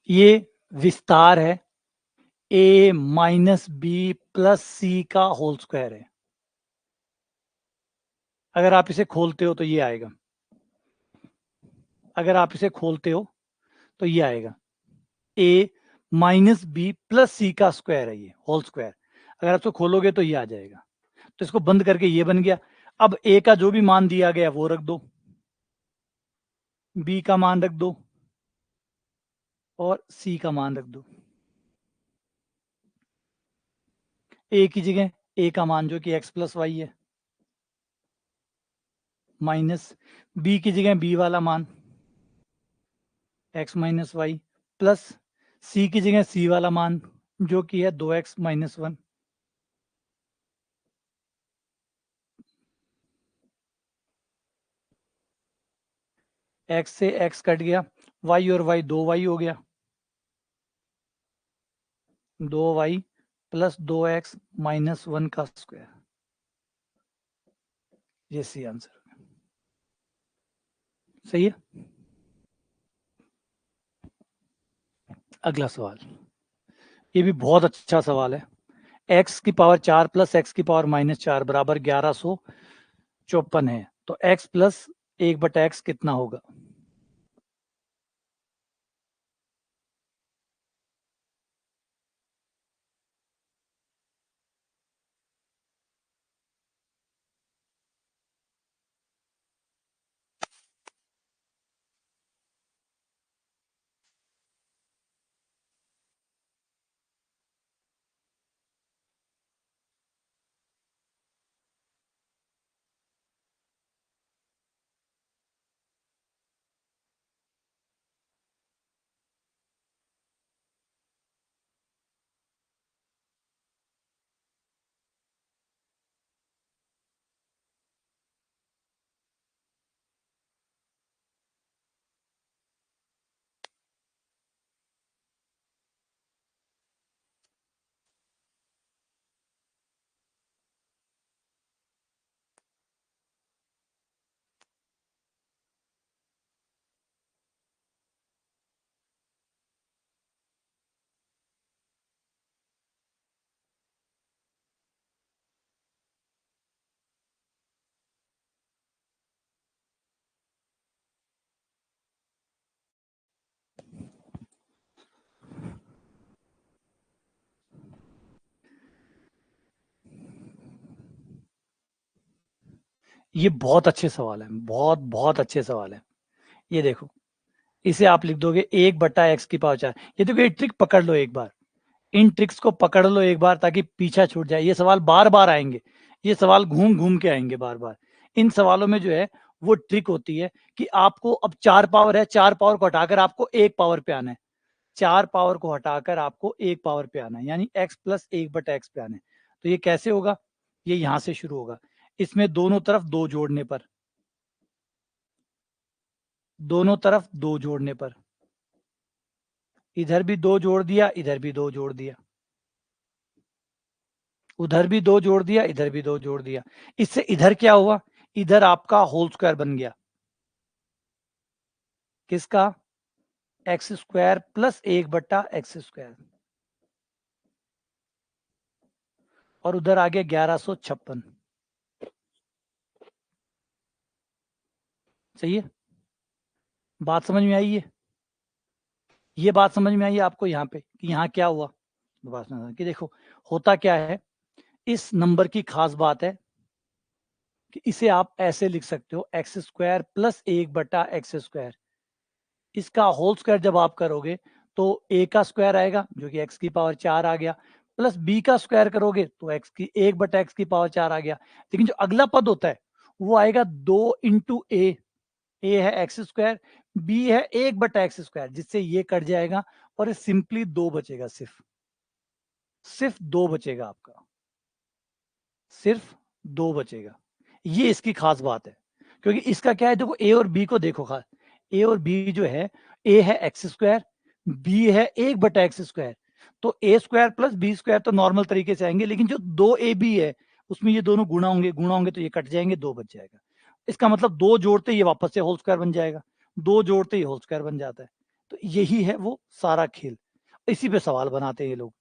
Speaker 1: ये विस्तार है a minus B plus c का होल स्क्वायर है। अगर आप इसे खोलते हो तो ये आएगा, अगर आप इसे खोलते हो तो ये आएगा a minus B plus c का स्क्वायर है, ये होल स्क्वायर। अगर आप इसको खोलोगे तो ये आ जाएगा। तो इसको बंद करके ये बन गया। अब a का जो भी मान दिया गया वो रख दो, b का मान रख दो और c का मान रख दो। a की जगह a का मान जो कि x प्लस वाई है, माइनस b की जगह b वाला मान x minus y, plus c की जगह c वाला मान जो कि है 2x माइनस 1। x से x कट गया, y और y 2y हो गया, 2y प्लस 2x माइनस 1 का स्क्वायर। ये सी आंसर सही है। अगला सवाल, ये भी बहुत अच्छा सवाल है। x की पावर 4 प्लस x की पावर माइनस 4 बराबर 1154 है, तो x प्लस 1/x कितना होगा? ये बहुत अच्छे सवाल है, बहुत बहुत अच्छे सवाल है। ये देखो, इसे आप लिख दोगे 1/x की पावर 4। ये देखो, ये ट्रिक पकड़ लो एक बार, इन ट्रिक्स को पकड़ लो एक बार ताकि पीछा छूट जाए। ये सवाल बार बार आएंगे, ये सवाल घूम घूम के आएंगे बार बार। इन सवालों में जो है वो ट्रिक होती है कि आपको अब 4 पावर है, 4 पावर को हटाकर आपको 1 पावर पे आना है, 4 पावर को हटाकर आपको 1 पावर पे आना है, यानी x प्लस 1/x पे आना है। तो ये कैसे होगा? ये यहां से शुरू होगा, इसमें दोनों तरफ 2 जोड़ने पर, दोनों तरफ 2 जोड़ने पर, इधर भी 2 जोड़ दिया, इधर भी 2 जोड़ दिया, उधर भी 2 जोड़ दिया, इधर भी 2 जोड़ दिया। इससे इधर क्या हुआ? इधर आपका होल स्क्वायर बन गया, किसका? X square plus 1/x square, और उधर आ गया 1156। सही है, बात समझ में आई है? ये बात समझ में आई है आपको यहाँ पे कि यहाँ क्या हुआ? बात समझ कि देखो होता क्या है, इस नंबर की खास बात है कि इसे आप ऐसे लिख सकते हो, x square plus 1/x square. इसका होल स्क्वायर जब आप करोगे तो a का स्क्वायर आएगा जो कि x की पावर 4 आ गया, प्लस b का स्क्वायर करोगे तो x की 1/x की पावर 4 आ गया। लेकिन जो अगला पद होता है वो आएगा 2 इंटू ए है एक्स स्क्वायर, बी है 1/x स्क्वायर, जिससे ये कट जाएगा और ये सिंपली 2 बचेगा, सिर्फ 2 बचेगा आपका, सिर्फ 2 बचेगा। ये इसकी खास बात है, क्योंकि इसका क्या है, देखो ए और बी को देखो खास, ए और बी जो है, ए है एक्स स्क्वायर, बी है 1/x स्क्वायर, तो ए स्क्वायर प्लस बी स्क्वायर तो नॉर्मल तरीके से आएंगे, लेकिन जो 2ab है उसमें ये दोनों गुणा होंगे, गुणा होंगे तो ये कट जाएंगे, 2 बच जाएगा। इसका मतलब 2 जोड़ते ये वापस से होल स्क्वायर बन जाएगा, 2 जोड़ते ही होल स्क्वायर बन जाता है। तो यही है वो सारा खेल। इसी पे सवाल बनाते हैं ये लोग,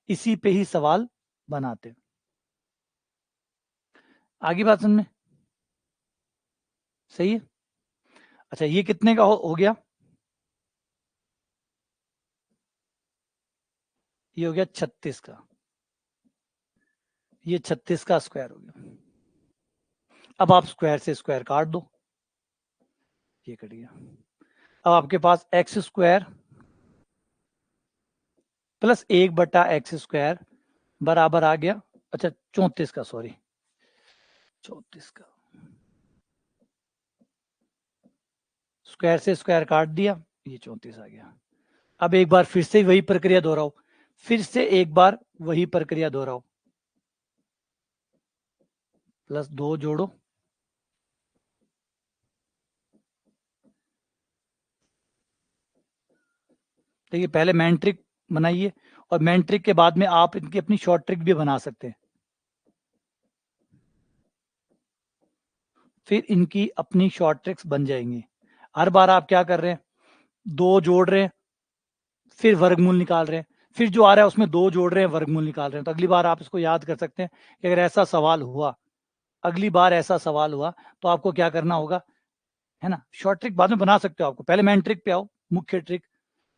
Speaker 1: इसी पे ही सवाल बनाते हैं। आगे बात समझ में? सही है। अच्छा, ये कितने का हो गया? ये हो गया 36 का, ये 36 का स्क्वायर हो गया। अब आप स्क्वायर से स्क्वायर काट दो, ये कट गया। अब आपके पास एक्स स्क्वायर प्लस 1/x² बराबर आ गया, अच्छा 34 का, सॉरी 34 का। स्क्वायर से स्क्वायर काट दिया, ये 34 आ गया। अब एक बार फिर से वही प्रक्रिया दोहराओ, फिर से एक बार वही प्रक्रिया दोहराओ, प्लस 2 जोड़ो, देखिए पहले मैन ट्रिक बनाइए, और मैन ट्रिक के बाद में आप इनकी अपनी शॉर्ट ट्रिक भी बना सकते हैं। फिर इनकी अपनी शॉर्ट ट्रिक्स बन जाएंगी। हर बार आप क्या कर रहे हैं, 2 जोड़ रहे हैं, फिर वर्गमूल निकाल रहे हैं, फिर जो आ रहा है उसमें 2 जोड़ रहे हैं, वर्गमूल निकाल रहे हैं। तो अगली बार आप इसको याद कर सकते हैं कि अगर ऐसा सवाल हुआ, अगली बार ऐसा सवाल हुआ, तो आपको क्या करना होगा, है ना। शॉर्ट ट्रिक बाद में बना सकते हो, आपको पहले मैन ट्रिक पे आओ, मुख्य ट्रिक।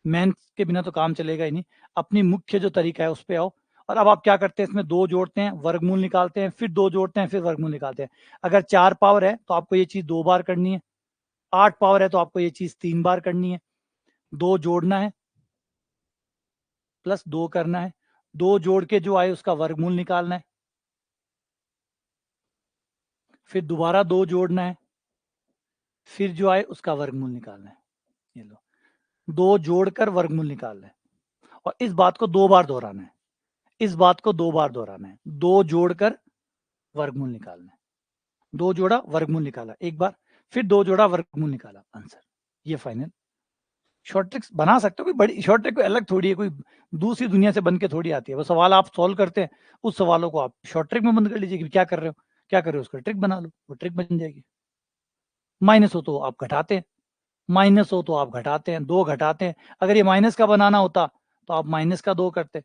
Speaker 1: मैन के बिना तो काम चलेगा ही नहीं, अपनी मुख्य जो तरीका है उस पे आओ। और अब आप क्या करते हैं, इसमें 2 जोड़ते हैं, वर्गमूल निकालते हैं, फिर 2 जोड़ते हैं, फिर वर्गमूल निकालते हैं। अगर 4 पावर है तो आपको ये चीज 2 बार करनी है, 8 पावर है तो आपको ये चीज 3 बार करनी है। 2 जोड़ना है, प्लस 2 करना है, 2 जोड़ के जो आए उसका वर्गमूल निकालना है, फिर दोबारा 2 जोड़ना है, फिर जो आए उसका वर्गमूल निकालना है। ये लो, 2 जोड़कर वर्गमूल निकालना है, और इस बात को 2 बार दोहराना है, इस बात को 2 बार दोहराना है। 2 जोड़कर वर्गमूल निकालना है, 2 जोड़ा वर्गमूल निकाला एक बार, फिर 2 जोड़ा वर्गमूल निकाला, आंसर। ये फाइनल शॉर्ट ट्रिक्स बना सकते हो, कोई बड़ी शॉर्ट ट्रिक कोई अलग थोड़ी है, कोई दूसरी दुनिया से बन के थोड़ी आती है। वो सवाल आप सॉल्व करते हैं, उस सवालों को आप शॉर्ट ट्रिक में बंद कर लीजिए कि क्या कर रहे हो, क्या कर रहे हो, उसका ट्रिक बना लो, वो ट्रिक बन जाएगी। माइनस हो तो आप घटाते हैं, माइनस हो तो आप घटाते हैं, 2 घटाते हैं। अगर ये माइनस का बनाना होता तो आप माइनस का 2 करते,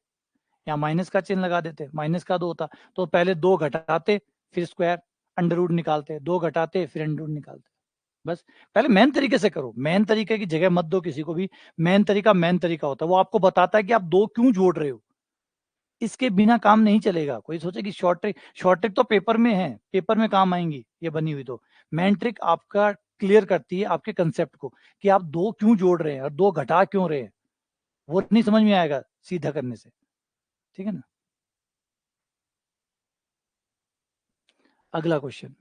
Speaker 1: या माइनस का चिन्ह लगा देते, माइनस का 2 होता तो पहले 2 घटाते, फिर स्क्वायर अंडर रूट निकालते, 2 घटाते फिर अंडर रूट निकालते। बस पहले मेन तरीके से करो, मेन तरीके की जगह मत दो किसी को भी। मेन तरीका होता है, वो आपको बताता है कि आप 2 क्यों जोड़ रहे हो। इसके बिना काम नहीं चलेगा। कोई सोचे कि शॉर्ट ट्रिक तो पेपर में है, पेपर में काम आएंगी ये बनी हुई, तो मेन ट्रिक आपका क्लियर करती है आपके कंसेप्ट को, कि आप 2 क्यों जोड़ रहे हैं और 2 घटा क्यों रहे हैं। वो नहीं समझ में आएगा सीधा करने से, ठीक है ना। अगला क्वेश्चन,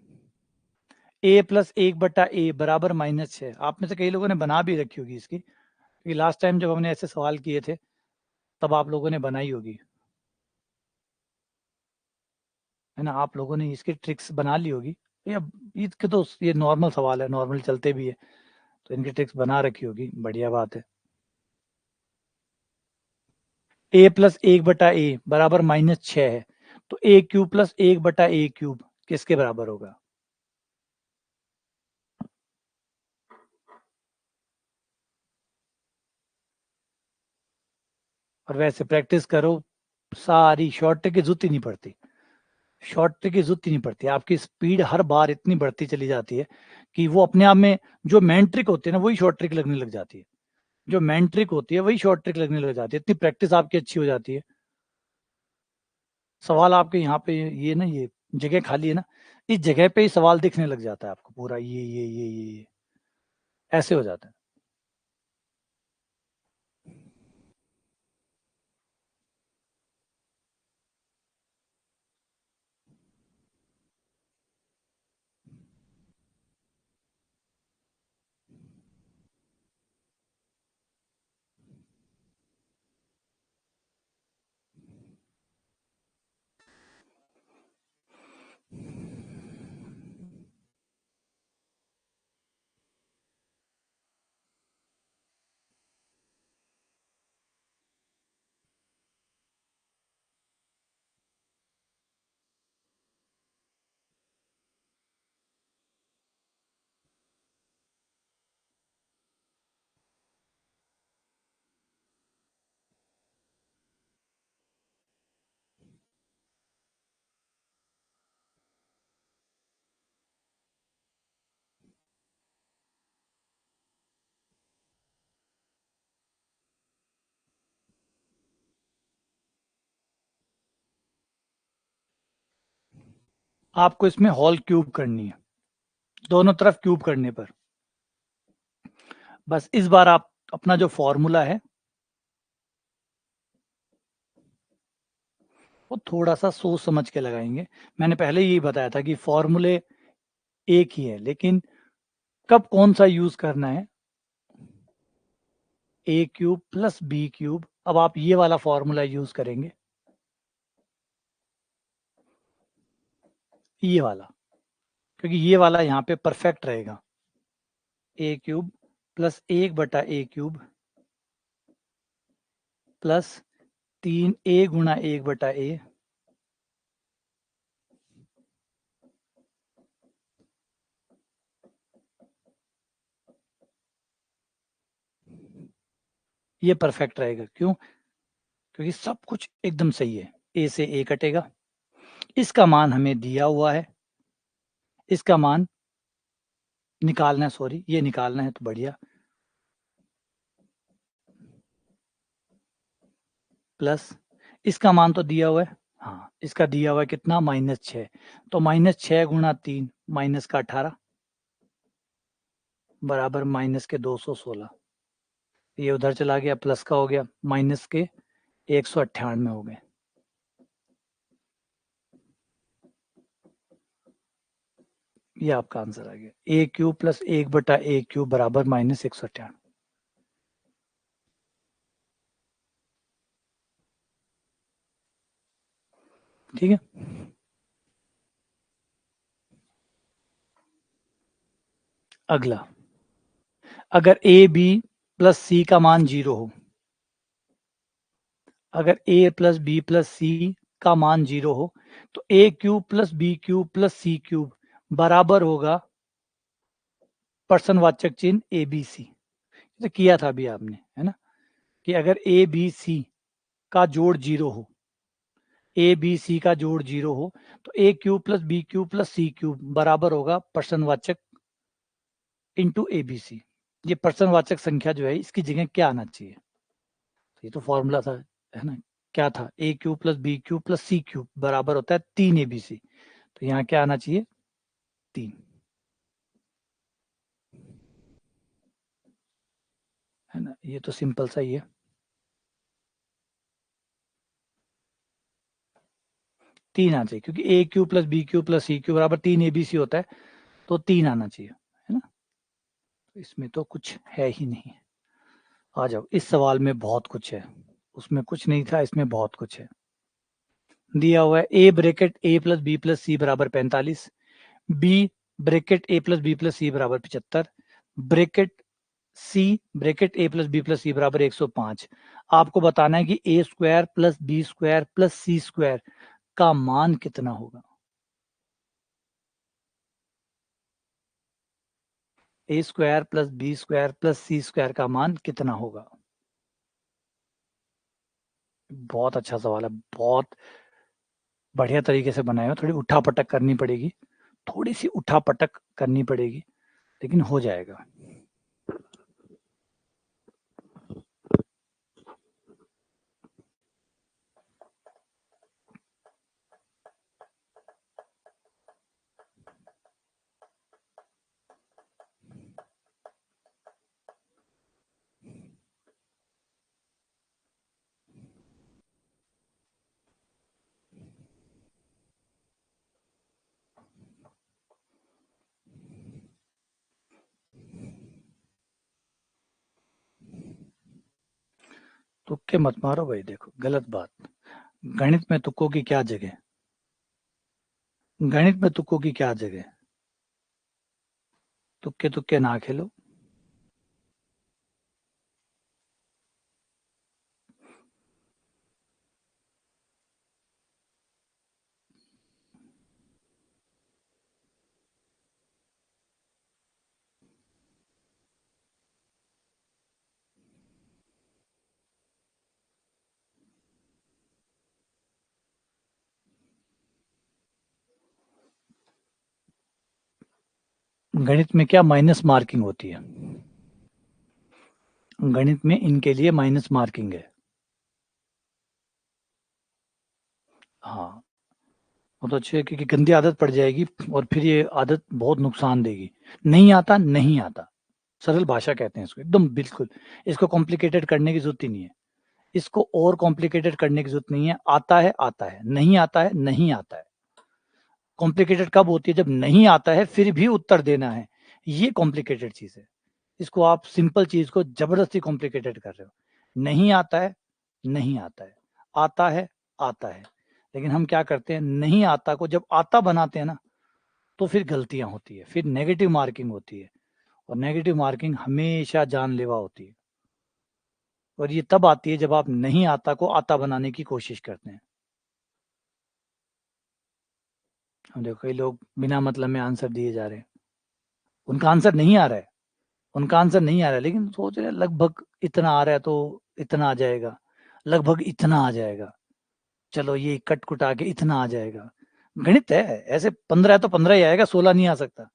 Speaker 1: a+1/a बराबर -6। आप में से कई लोगों ने बना भी रखी होगी इसकी, क्योंकि लास्ट टाइम जब हमने ऐसे सवाल किए थे तब आप लोगों ने बनाई होगी, है ना। आप लोगों ने इसकी ट्रिक्स बना ली होगी। ये ईद के तो ये नॉर्मल सवाल है, नॉर्मल चलते भी है, तो इनकी ट्रिक्स बना रखी होगी, बढ़िया बात है। a+1/a बराबर -6 है, तो a³ + 1/a³ किसके बराबर होगा? और वैसे प्रैक्टिस करो, सारी शॉर्ट ट्रिक की जरूरत ही नहीं पड़ती, शॉर्ट ट्रिक की जरूरत ही नहीं पड़ती। आपकी स्पीड हर बार इतनी बढ़ती चली जाती है कि वो अपने आप में, जो मैन ट्रिक होती है ना वही शॉर्ट ट्रिक लगने लग जाती है, जो मैन ट्रिक होती है वही शॉर्ट ट्रिक लगने लग जाती है, इतनी प्रैक्टिस आपकी अच्छी हो जाती है। सवाल आपके यहाँ पे ये ना, ये जगह खाली है ना, इस जगह पे ही सवाल दिखने लग जाता है आपको पूरा, ये ऐसे हो जाता है। आपको इसमें होल क्यूब करनी है, दोनों तरफ क्यूब करने पर। बस इस बार आप अपना जो फॉर्मूला है वो थोड़ा सा सोच समझ के लगाएंगे। मैंने पहले यही बताया था कि फॉर्मूले एक ही है, लेकिन कब कौन सा यूज करना है। A cube plus b cube, अब आप ये वाला फॉर्मूला यूज करेंगे, ये वाला, क्योंकि ये वाला यहाँ पे परफेक्ट रहेगा। ए cube plus 1/a³ plus 3a गुणा 1/a ये परफेक्ट रहेगा। क्यों? क्योंकि सब कुछ एकदम सही है। ए से ए कटेगा, इसका मान हमें दिया हुआ है, इसका मान निकालना है, सॉरी ये निकालना है, तो बढ़िया। प्लस इसका मान तो दिया हुआ है, हाँ इसका दिया हुआ है कितना, -6। तो -6 गुणा 3 माइनस का 18 बराबर माइनस के 216। ये उधर चला गया, प्लस का हो गया, माइनस के 198 हो गए। ये आपका आंसर आ गया, a³ प्लस 1/a³ बराबर -198। ठीक है। अगला, अगर a b प्लस c का मान 0 हो, अगर a plus b plus c का मान 0 हो, तो a³ plus b³ plus c³ बराबर होगा प्रश्नवाचक चिन्ह ABC। तो किया था अभी आपने, है ना, कि अगर a b c का जोड़ 0 हो, ए बी सी का जोड़ 0 हो, तो a³ plus b³ plus c³ बराबर होगा प्रश्नवाचक इंटू ABC। ये प्रश्नवाचक संख्या जो है, इसकी जगह क्या आना चाहिए? ये तो फॉर्मूला था, है ना, क्या था, a³ plus b³ plus c³ बराबर होता है 3ABC। तो यहाँ क्या आना चाहिए, 3, है ना। ये तो सिंपल सा ही है, 3 आना चाहिए, क्योंकि a³ plus b³ plus c³ बराबर 3ABC होता है, तो 3 आना चाहिए, है ना। इसमें तो कुछ है ही नहीं। आ जाओ, इस सवाल में बहुत कुछ है, उसमें कुछ नहीं था, इसमें बहुत कुछ है। दिया हुआ है a bracket a plus b plus c बराबर 45, b bracket a plus b plus c बराबर 75, bracket c bracket a plus b plus c बराबर 105। आपको बताना है कि a square plus b square plus c square का मान कितना होगा। a square plus b square plus c square का मान कितना होगा। बहुत अच्छा सवाल है, बहुत बढ़िया तरीके से बनाया हो, थोड़ी उठापटक करनी पड़ेगी, थोड़ी सी उठापटक करनी पड़ेगी, लेकिन हो जाएगा। तुक्के मत मारो भाई, देखो गलत बात। गणित में तुक्कों की क्या जगह, गणित में तुक्कों की क्या जगह, तुक्के तुक्के ना खेलो। गणित में क्या माइनस मार्किंग होती है, गणित में इनके लिए माइनस मार्किंग है। हाँ, वो तो अच्छी है, क्योंकि गंदी आदत पड़ जाएगी और फिर ये आदत बहुत नुकसान देगी। नहीं आता, नहीं आता, सरल भाषा कहते हैं इसको, एकदम बिल्कुल। इसको कॉम्प्लिकेटेड करने की जरूरत ही नहीं है। इसको और कॉम्प्लिकेटेड करने की जरूरत नहीं है। आता है, आता है, नहीं आता है, नहीं आता है। कॉम्प्लिकेटेड कब होती है? जब नहीं आता है फिर भी उत्तर देना है, ये कॉम्प्लिकेटेड चीज है। इसको आप सिंपल चीज को जबरदस्ती कॉम्प्लिकेटेड कर रहे हो। नहीं आता है, नहीं आता है, आता है, आता है। लेकिन हम क्या करते हैं, नहीं आता को जब आता बनाते हैं ना, तो फिर गलतियां होती है, फिर नेगेटिव मार्किंग होती है। और नेगेटिव मार्किंग हमेशा जानलेवा होती है। और ये तब आती है जब आप नहीं आता को आता बनाने की कोशिश करते हैं। हम देखो, कई लोग बिना मतलब में आंसर दिए जा रहे हैं, उनका आंसर नहीं आ रहा है, उनका आंसर नहीं आ रहा है, लेकिन सोच रहे हैं लगभग इतना आ रहा है तो इतना आ जाएगा, लगभग इतना आ जाएगा, चलो ये कट कुटा के इतना आ जाएगा। गणित है, ऐसे 15 है तो 15 ही आएगा, 16 नहीं आ सकता।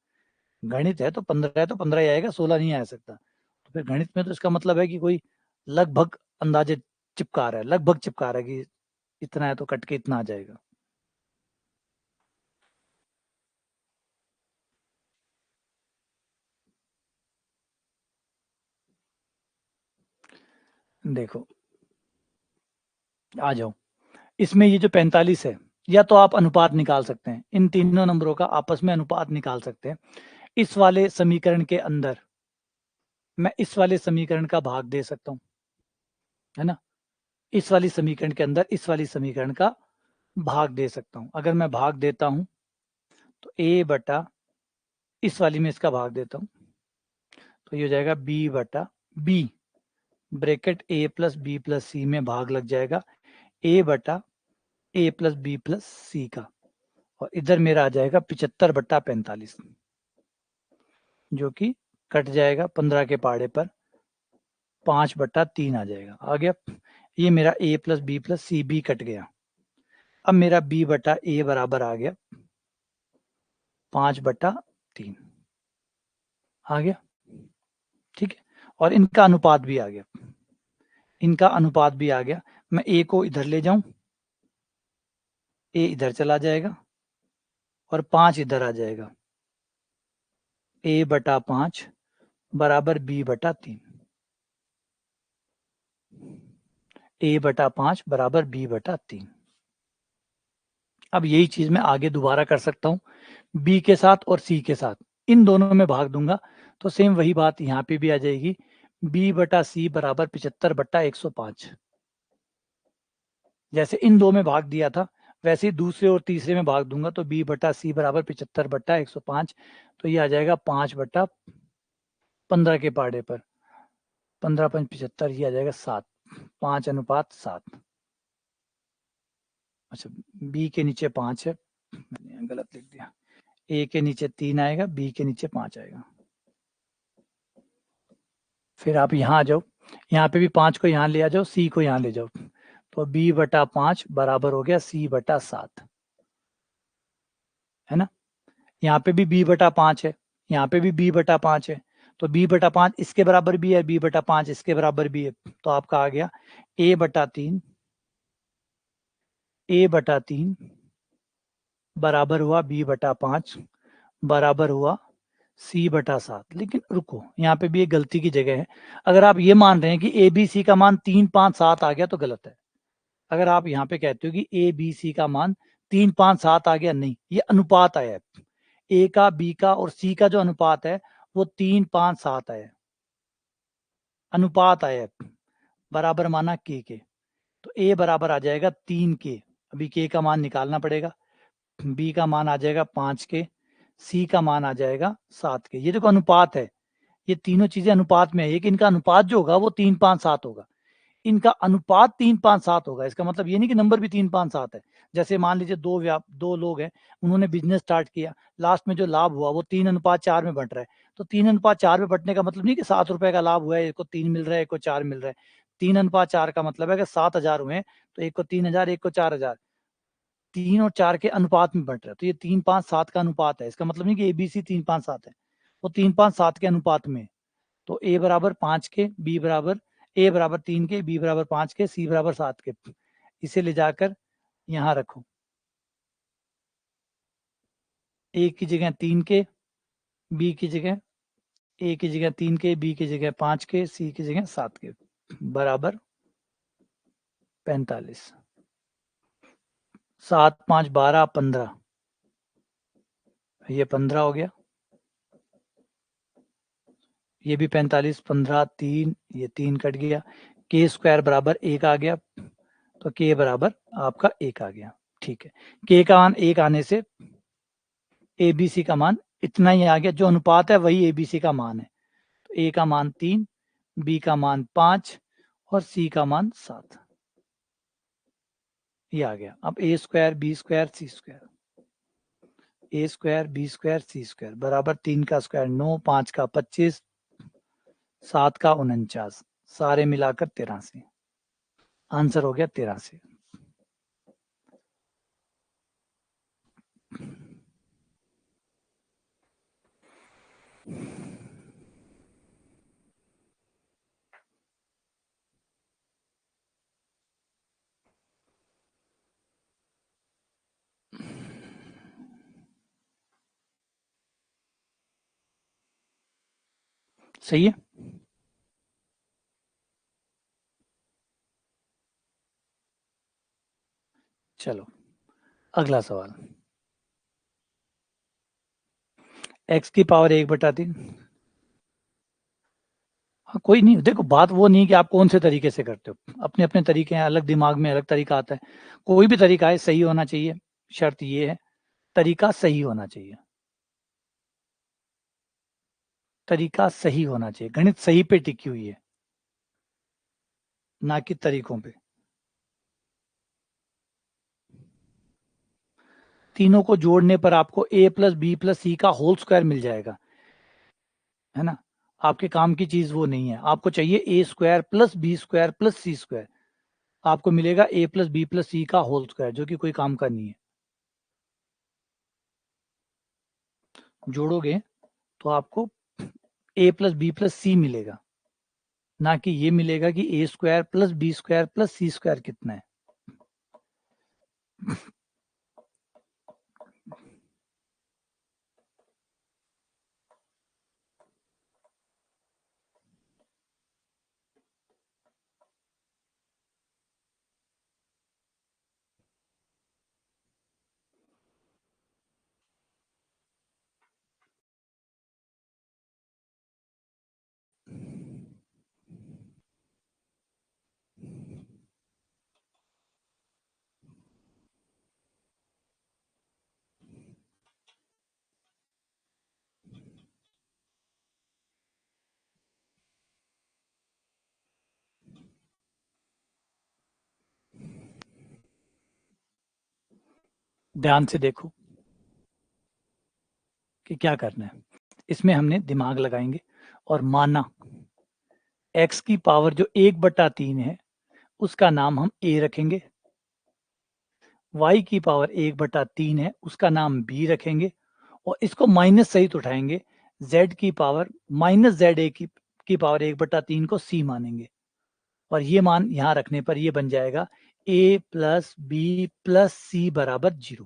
Speaker 1: गणित है तो 15 है तो 15 ही आएगा, 16 नहीं आ सकता। तो फिर गणित में तो इसका मतलब है कि कोई लगभग अंदाजे चिपका रहा है, लगभग चिपका रहा है कि इतना है तो कट के इतना आ जाएगा। देखो, आ जाओ। इसमें ये जो 45 है, या तो आप अनुपात निकाल सकते हैं, इन तीनों नंबरों का आपस में अनुपात निकाल सकते हैं। इस वाले समीकरण के अंदर मैं इस वाले समीकरण का भाग दे सकता हूं, है ना। इस वाली समीकरण के अंदर इस वाली समीकरण का भाग दे सकता हूं। अगर मैं भाग देता हूं तो a बटा, इस वाली में इसका भाग देता हूं तो ये हो जाएगा b बटा b, bracket a plus b plus c में भाग लग जाएगा a बटा a plus b plus c का। और इधर मेरा आ जाएगा 75 बट्टा 45, जो कि कट जाएगा 15 के पहाड़े पर 5/3 आ जाएगा। आ गया। ये मेरा a प्लस बी प्लस सी भी कट गया। अब मेरा b बटा a बराबर आ गया 5/3, आ गया। ठीक है। और इनका अनुपात भी आ गया, इनका अनुपात भी आ गया। मैं a को इधर ले जाऊं, a इधर चला जाएगा और 5 इधर आ जाएगा। a/5 बराबर b/3, a/5 बराबर b/3। अब यही चीज मैं आगे दोबारा कर सकता हूं b के साथ और c के साथ, इन दोनों में भाग दूंगा तो सेम वही बात यहाँ पे भी आ जाएगी, b/c बराबर 75/105। जैसे इन दो में भाग दिया था, वैसे ही दूसरे और तीसरे में भाग दूंगा तो b/c बराबर 75/105। तो ये आ जाएगा 5/15 के पहाड़े पर 15×5 = 75, ये आ जाएगा 7, 5:7। अच्छा, b के नीचे 5 है, मैंने गलत लिख दिया। a के नीचे 3 आएगा, b के नीचे 5 आएगा। फिर आप यहाँ आ जाओ, यहाँ पे भी 5 को यहाँ ले आ जाओ, c को यहाँ ले जाओ, तो b/5 बराबर हो गया c/7, है ना। यहाँ पे भी b/5 है, यहाँ पे भी b/5 है, तो b/5 इसके बराबर भी है, b/5 इसके बराबर भी है। तो आपका आ गया a/3, a/3 बराबर हुआ b/5 बराबर हुआ c/7। लेकिन रुको, यहाँ पे भी एक गलती की जगह है। अगर आप ये मान रहे हैं कि ए बी सी का मान 3, 5, 7 आ गया तो गलत है। अगर आप यहाँ पे कहते हो कि ए बी सी का मान 3, 5, 7 आ गया, नहीं, ये अनुपात आया है। ए का, बी का और सी का जो अनुपात है वो 3, 5, 7 है, अनुपात आया है, बराबर माना के। तो ए बराबर आ जाएगा 3 के। अभी के का मान निकालना पड़ेगा, बी का मान आ जाएगा 5 के, सी का मान आ जाएगा 7 के। ये देखो अनुपात है, ये तीनों चीजें अनुपात में है। एक इनका अनुपात जो होगा वो 3, 5, 7 होगा, इनका अनुपात 3, 5, 7 होगा। इसका मतलब ये नहीं कि नंबर भी 3, 5, 7 है। जैसे मान लीजिए दो लोग हैं, उन्होंने बिजनेस स्टार्ट किया, लास्ट में जो लाभ हुआ वो 3:4 में बट रहा है। तो 3:4 में बटने का मतलब नहीं कि 7 रुपए का लाभ हुआ है, एक को 3 मिल रहा है, एक को 4 मिल रहा है। 3:4 का मतलब है कि 7,000 हुए तो एक को 3,000, एक को 4,000, 3 और 4 के अनुपात में बट रहा है। तो ये 3, 5, 7 का अनुपात है। इसका मतलब नहीं कि एबीसी 3, 5, 7 है, वो 3, 5, 7 के अनुपात में। तो ए बराबर 5 के, बी बराबर, ए बराबर 3 के, बी बराबर 5 के, सी बराबर 7 के। इसे ले जाकर यहाँ रखो, ए की जगह 3 के, बी की जगह ए की जगह 3 के, बी की जगह 5 के, सी की जगह 7 के, बराबर 45। 7 5 12 15, ये 15 हो गया, ये भी 45, 15 3, ये 3 कट गया, के स्क्वायर बराबर 1 आ गया, तो के बराबर आपका 1 आ गया। ठीक है, के का मान 1 आने से ए बी सी का मान इतना ही आ गया, जो अनुपात है वही ए बी सी का मान है। तो ए का मान 3, बी का मान 5 और सी का मान 7, ये आ गया। अब ए square B square C square, a square B square C square बराबर 3 का स्क्वायर 9, 5 का 25, 7 का 49, सारे मिलाकर 83। आंसर हो गया 83। सही है। चलो अगला सवाल, x की पावर 1/3। हाँ कोई नहीं, देखो बात वो नहीं कि आप कौन से तरीके से करते हो, अपने अपने तरीके हैं, अलग दिमाग में अलग तरीका आता है, कोई भी तरीका है सही होना चाहिए, शर्त ये है तरीका सही होना चाहिए, तरीका सही होना चाहिए, गणित सही पे टिकी हुई है, ना कि तरीकों पे। तीनों को जोड़ने पर आपको a plus b plus c का होल स्क्वायर मिल जाएगा, है ना। आपके काम की चीज वो नहीं है, आपको चाहिए a square plus b square plus c square, आपको मिलेगा a plus b plus c का होल स्क्वायर, जो कि कोई काम का नहीं है। जोड़ोगे तो आपको a plus b plus c मिलेगा, ना कि ये मिलेगा कि a square plus b square plus c square कितना है। ध्यान से देखो कि क्या करना है, इसमें हमने दिमाग लगाएंगे और माना x की पावर जो 1/3 है उसका नाम हम a रखेंगे, y की पावर 1/3 है उसका नाम b रखेंगे, और इसको माइनस सहित उठाएंगे, z की पावर माइनस जेड ए की पावर 1/3 को c मानेंगे, और ये मान यहाँ रखने पर ये बन जाएगा a plus b plus c बराबर 0,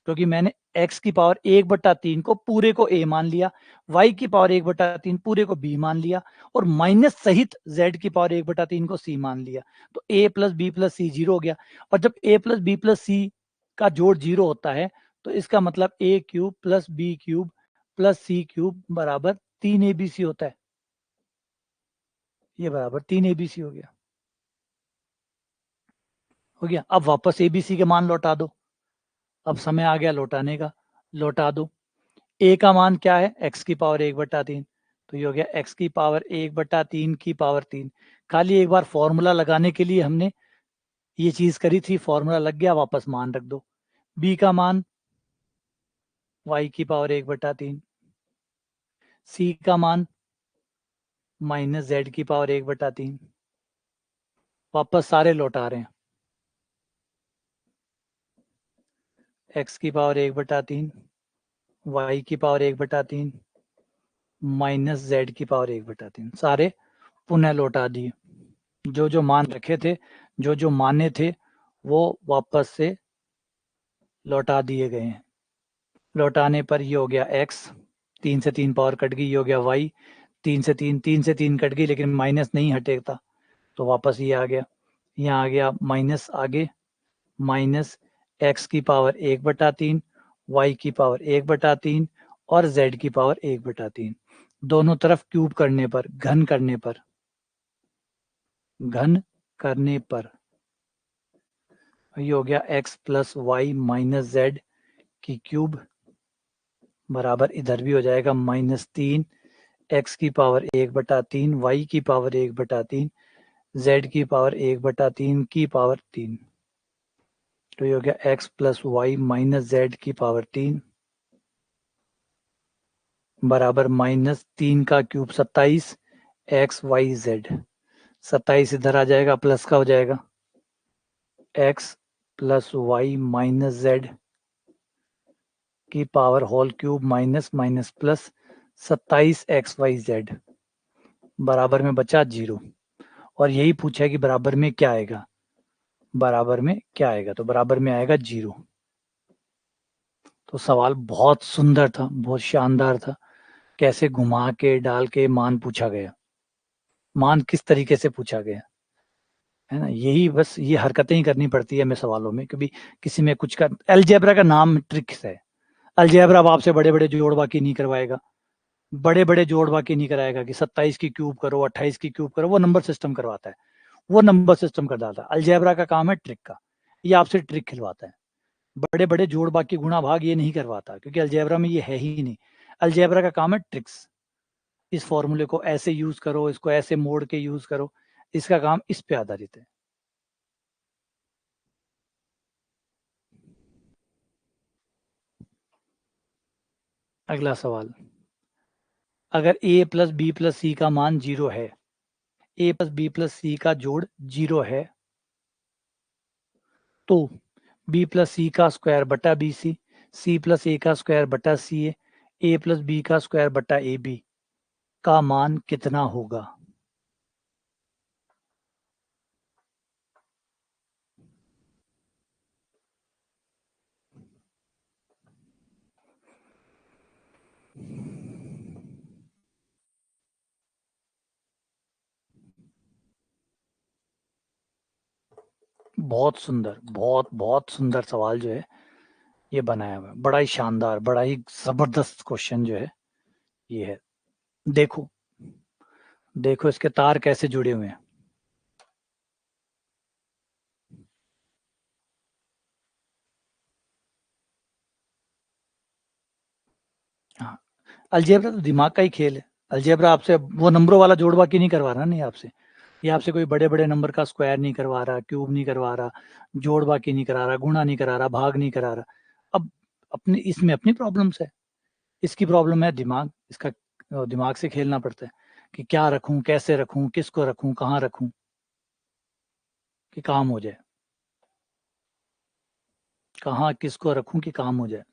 Speaker 1: क्योंकि मैंने x की पावर 1/3 को पूरे को a मान लिया, y की पावर 1/3 पूरे को b मान लिया, और माइनस सहित z की पावर 1/3 को c मान लिया, तो a plus b plus c 0 हो गया। और जब a plus b plus c का जोड़ 0 होता है तो इसका मतलब a cube plus b cube plus c cube बराबर 3abc होता है, ये बराबर 3abc हो गया। हो गया, अब वापस abc के मान लौटा दो, अब समय आ गया लौटाने का, लौटा दो। a का मान क्या है, x की पावर 1/3, तो ये हो गया x की पावर 1/3 की पावर 3। खाली एक बार फॉर्मूला लगाने के लिए हमने ये चीज करी थी, फॉर्मूला लग गया, वापस मान रख दो। b का मान y की पावर 1/3, c का मान माइनस जेड की पावर 1/3, वापस सारे लौटा रहे हैं, x की पावर 1/3, y की पावर 1/3 माइनस जेड की पावर 1/3, सारे पुनः लौटा दिए। जो जो मान रखे थे, जो जो माने थे, वो वापस से लौटा दिए गए हैं। लौटाने पर ये हो गया x, 3 से 3 पावर कट गई, ये हो गया y, 3 से 3 कट गई, लेकिन माइनस नहीं हटेगा तो वापस ये आ गया, यहाँ आ गया माइनस, आगे माइनस x की पावर 1/3, y की पावर 1/3 और z की पावर 1/3। दोनों तरफ क्यूब करने पर, घन करने पर ये हो गया x plus y minus z की क्यूब बराबर, इधर भी हो जाएगा -3 x की पावर 1/3, y की पावर 1/3, z की पावर 1/3 की पावर 3। तो ये हो गया x plus y minus z की पावर 3 बराबर -3 का क्यूब 27 x y z। 27 इधर आ जाएगा, प्लस का हो जाएगा x plus y minus z की power whole cube minus minus plus 27 XYZ बराबर में बचा 0। और यही पूछा है कि बराबर में क्या आएगा, बराबर में क्या आएगा, तो बराबर में आएगा 0। तो सवाल बहुत सुंदर था, बहुत शानदार था, कैसे घुमा के डाल के मान पूछा गया, मान किस तरीके से पूछा गया, है ना। यही बस ये हरकतें ही करनी पड़ती है हमें सवालों में, कभी किसी में कुछ का, अलजेब्रा का नाम ट्रिक्स है। अलजेब्रा अब आपसे बड़े बड़े जोड़ बाकी नहीं करवाएगा, बड़े बड़े जोड़ बाकी नहीं कराएगा कि 27 की क्यूब करो, 28 की क्यूब करो, वो नंबर सिस्टम करवाता है, वो नंबर सिस्टम कर डालता है। अलजेब्रा का काम है ट्रिक का, ये आपसे ट्रिक खिलवाता है। बड़े बड़े जोड़ बाकी गुणा भाग ये नहीं करवाता, क्योंकि अलजेब्रा में ये है ही नहीं। अलजेब्रा का काम है ट्रिक्स, इस फॉर्मूले को ऐसे यूज करो, इसको ऐसे मोड़ के यूज करो, इसका काम इस पे आधारित है। अगला सवाल, अगर a plus b plus c का मान 0 है, a plus b plus c का जोड़ 0 है, तो b प्लस सी का स्क्वायर बटा बी सी प्लस ए का स्क्वायर बटा सी ए प्लस बी का स्क्वायर बटा ए बी का मान कितना होगा। बहुत सुंदर, बहुत बहुत सुंदर सवाल जो है ये बनाया हुआ है, बड़ा ही शानदार, बड़ा ही जबरदस्त क्वेश्चन जो है ये है। देखो, देखो इसके तार कैसे जुड़े हुए हैं। हाँ, अलजेब्रा तो दिमाग का ही खेल है। अलजेब्रा आपसे वो नंबरों वाला जोड़ बाकी नहीं करवा रहा, नहीं आपसे, ये आपसे कोई बड़े बड़े नंबर का स्क्वायर नहीं करवा रहा, क्यूब नहीं करवा रहा, जोड़ बाकी नहीं करा रहा, गुणा नहीं करा रहा, भाग नहीं करा रहा। अब अपनी इसमें अपनी प्रॉब्लम्स है, इसकी प्रॉब्लम है दिमाग, इसका दिमाग से खेलना पड़ता है कि क्या रखूं, कैसे रखूं, किसको रखूं, कहाँ रखूं कि काम हो जाए, कहाँ किसको रखूं कि काम हो जाए।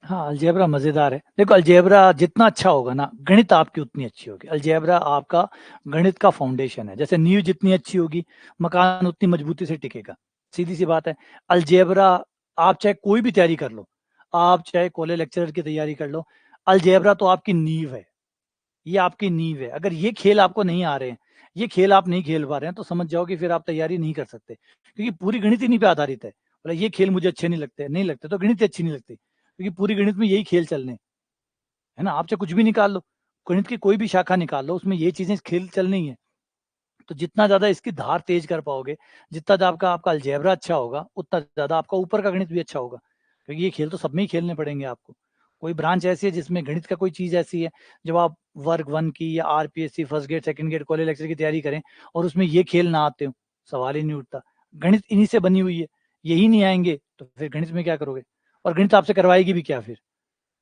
Speaker 1: हाँ, अलजेब्रा मजेदार है। देखो, अलजेब्रा जितना अच्छा होगा ना, गणित आपकी उतनी अच्छी होगी। अलजेब्रा आपका गणित का फाउंडेशन है, जैसे नींव जितनी अच्छी होगी मकान उतनी मजबूती से टिकेगा, सीधी सी बात है। अलजेब्रा, आप चाहे कोई भी तैयारी कर लो, आप चाहे कॉलेज लेक्चरर की तैयारी कर लो, अलजेब्रा तो आपकी नींव है, ये आपकी नींव है। अगर ये खेल आपको नहीं आ रहे हैं, ये खेल आप नहीं खेल पा रहे हैं, तो समझ जाओ कि फिर आप तैयारी नहीं कर सकते, क्योंकि पूरी गणित इन्हीं पे आधारित है। बोला ये खेल मुझे अच्छे नहीं लगते, नहीं लगते तो गणित अच्छी नहीं लगती, क्योंकि पूरी गणित में यही खेल चलने, है ना। आप चाहे कुछ भी निकाल लो, गणित की कोई भी शाखा निकाल लो, उसमें ये चीजें खेल चलनी ही है। तो जितना ज्यादा इसकी धार तेज कर पाओगे, जितना ज्यादा आपका आपका अलजेब्रा अच्छा होगा, उतना ज्यादा आपका ऊपर का गणित भी अच्छा होगा, क्योंकि ये खेल तो सब में ही खेलने पड़ेंगे आपको। कोई ब्रांच ऐसी है जिसमें गणित का कोई चीज ऐसी है, जब आप वर्ग 1 की या RPSC first grade second grade college lecture की तैयारी करें और उसमें ये खेल ना आते हो, सवाल ही नहीं उठता। गणित इन्हीं से बनी हुई है, यही नहीं आएंगे तो फिर गणित में क्या करोगे, और गणित आपसे करवाएगी भी क्या फिर।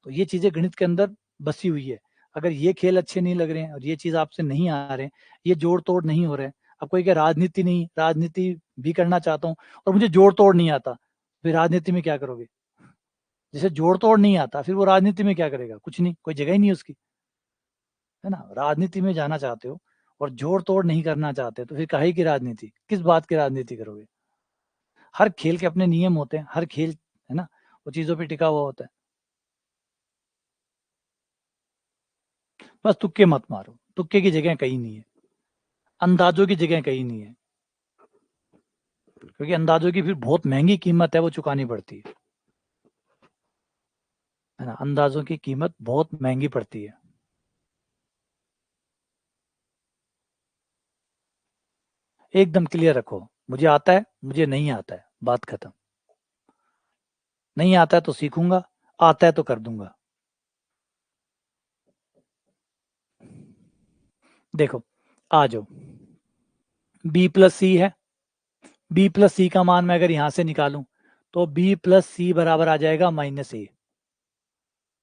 Speaker 1: तो ये चीजें गणित के अंदर बसी हुई है। अगर ये खेल अच्छे नहीं लग रहे हैं और ये चीज आपसे नहीं आ रहे हैं, ये जोड़ तोड़ नहीं हो रहे हैं, अब कोई क्या राजनीति नहीं, राजनीति भी करना चाहता हूँ और मुझे जोड़ तोड़ नहीं आता, फिर राजनीति में क्या करोगे। जिसे जोड़ तोड़ नहीं आता फिर वो राजनीति में क्या करेगा, कुछ नहीं, कोई जगह ही नहीं उसकी, है ना। राजनीति में जाना चाहते हो और जोड़ तोड़ नहीं करना चाहते तो फिर काहे की राजनीति, किस बात की राजनीति करोगे। हर खेल के अपने नियम होते हैं, हर खेल, है ना, वो चीजों पे टिका हुआ होता है। बस तुक्के मत मारो, तुक्के की जगह कहीं नहीं है, अंदाजों की जगह कहीं नहीं है, क्योंकि अंदाजों की फिर बहुत महंगी कीमत है वो चुकानी पड़ती है ना, अंदाजों की कीमत बहुत महंगी पड़ती है। एकदम क्लियर रखो, मुझे आता है, मुझे नहीं आता है, बात खत्म। नहीं आता है तो सीखूंगा, आता है तो कर दूंगा। देखो, आ जाओ, बी प्लस सी है, बी प्लस सी का मान मैं अगर यहां से निकालूं तो बी प्लस सी बराबर आ जाएगा माइनस ए,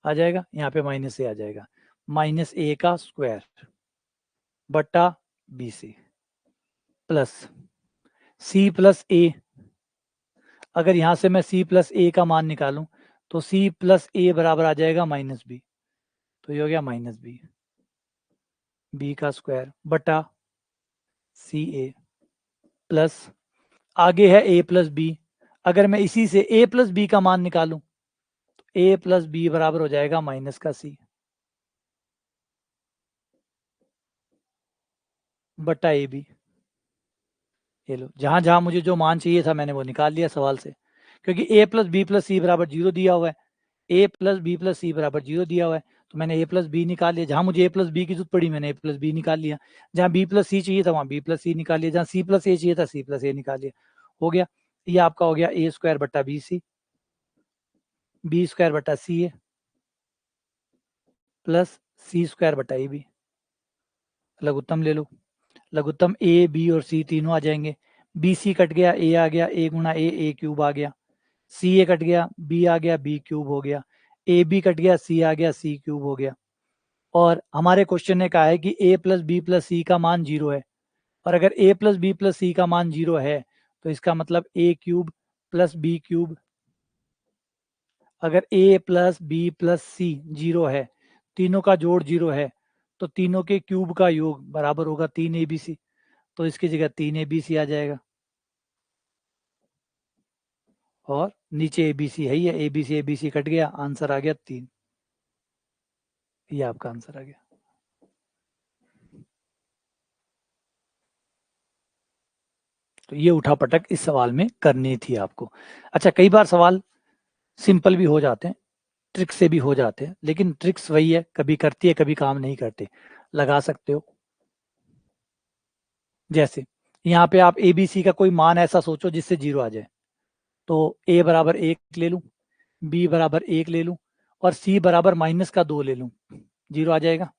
Speaker 1: आ जाएगा यहाँ पे माइनस ए आ जाएगा, माइनस ए का स्क्वायर बटा b c plus c plus a, अगर यहां से मैं सी प्लस ए का मान निकालूं तो सी प्लस ए बराबर आ जाएगा माइनस बी, तो ये हो गया माइनस बी, बी का स्क्वायर बटा सी ए प्लस, आगे है ए प्लस बी, अगर मैं इसी से ए प्लस बी का मान निकालूं तो ए प्लस बी बराबर हो जाएगा माइनस का सी बटा ए बी। ये लो, जहां जहां मुझे जो मान चाहिए था मैंने वो निकाल लिया सवाल से, क्योंकि ए प्लस बी प्लस सी बराबर जीरो दिया हुआ है, a plus b plus c बराबर जीरो दिया हुआ है, तो मैंने ए प्लस बी निकाल लिया, जहां मुझे ए प्लस बी की जरूरत पड़ी मैंने ए प्लस बी निकाल लिया, जहां बी प्लस सी चाहिए था वहां बी प्लस सी निकाल लिया, जहां सी प्लस ए चाहिए था सी प्लस ए निकाल लिया, हो गया। ये आपका हो गया ए स्क्वायर बट्टा बी सी, बी स्क्वायर बट्टा सी ए प्लस सी स्क्वायर बटा ए बी। लघुत्तम ले लो, लघुत्तम ए बी और सी तीनों आ जाएंगे, बी सी कट गया, ए आ गया, ए गुना ए क्यूब आ गया, सी ए कट गया, बी आ गया, बी क्यूब हो गया, ए बी कट गया, सी आ गया, सी क्यूब हो गया। और हमारे क्वेश्चन ने कहा है कि ए प्लस बी प्लस सी का मान जीरो है, और अगर ए प्लस बी प्लस सी का मान जीरो है तो इसका मतलब ए क्यूब प्लस बी क्यूब, अगर ए प्लस बी प्लस सी जीरो है, तीनों का जोड़ जीरो है, तो तीनों के क्यूब का योग बराबर होगा तीन ए बी सी, तो इसकी जगह तीन ए बी सी आ जाएगा, और नीचे ए बी सी है ही है, ए बी सी कट गया, आंसर आ गया तीन, ये आपका आंसर आ गया। तो ये उठापटक इस सवाल में करनी थी आपको। अच्छा, कई बार सवाल सिंपल भी हो जाते हैं, ट्रिक से भी हो जाते हैं, लेकिन ट्रिक्स वही है, कभी करती है कभी काम नहीं करते, लगा सकते हो। जैसे यहाँ पे आप ए बी सी का कोई मान ऐसा सोचो जिससे जीरो आ जाए, तो ए बराबर एक ले लूं, बी बराबर एक ले लूं, और सी बराबर माइनस का दो ले लूं, जीरो आ जाएगा।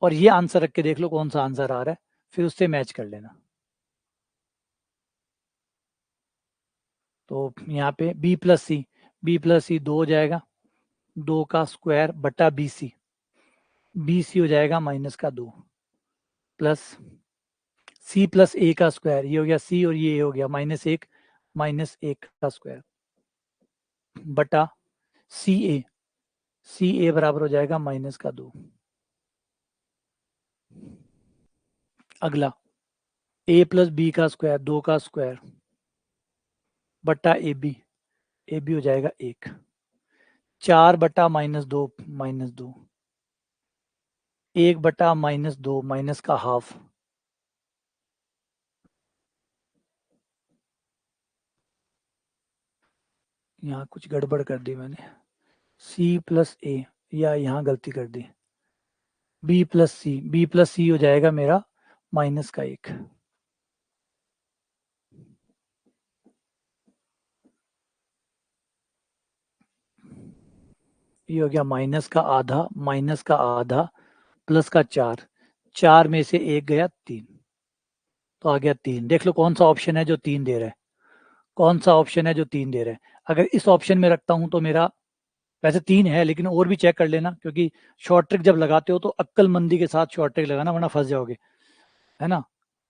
Speaker 1: और ये आंसर रख के देख लो कौन सा आंसर आ रहा है, फिर उससे मैच कर लेना। तो यहाँ पे बी प्लस सी दो हो जाएगा, दो का स्क्वायर बटा बी सी हो जाएगा माइनस का दो, प्लस सी प्लस ए का स्क्वायर, ये हो गया सी और ये हो गया माइनस एक का स्क्वायर बटा सी ए बराबर हो जाएगा माइनस का दो। अगला ए प्लस बी का स्क्वायर, दो का स्क्वायर बटा ए बी हो जाएगा एक, चार बटा माइनस दो, एक बटा माइनस दो, माइनस का हाफ, यहाँ कुछ गड़बड़ कर दी मैंने, सी प्लस ए, या यहाँ गलती कर दी, बी प्लस सी हो जाएगा मेरा माइनस का एक, ये हो गया माइनस का आधा प्लस का चार, चार में से एक गया तीन, तो आ गया 3। देख लो कौन सा ऑप्शन है जो 3 दे रहा है, कौन सा ऑप्शन है जो 3 दे रहा है। अगर इस ऑप्शन में रखता हूं तो मेरा वैसे 3 है, लेकिन और भी चेक कर लेना, क्योंकि शॉर्ट ट्रिक जब लगाते हो तो अक्लमंदी के साथ शॉर्ट ट्रिक लगाना, वरना फंस जाओगे, है ना।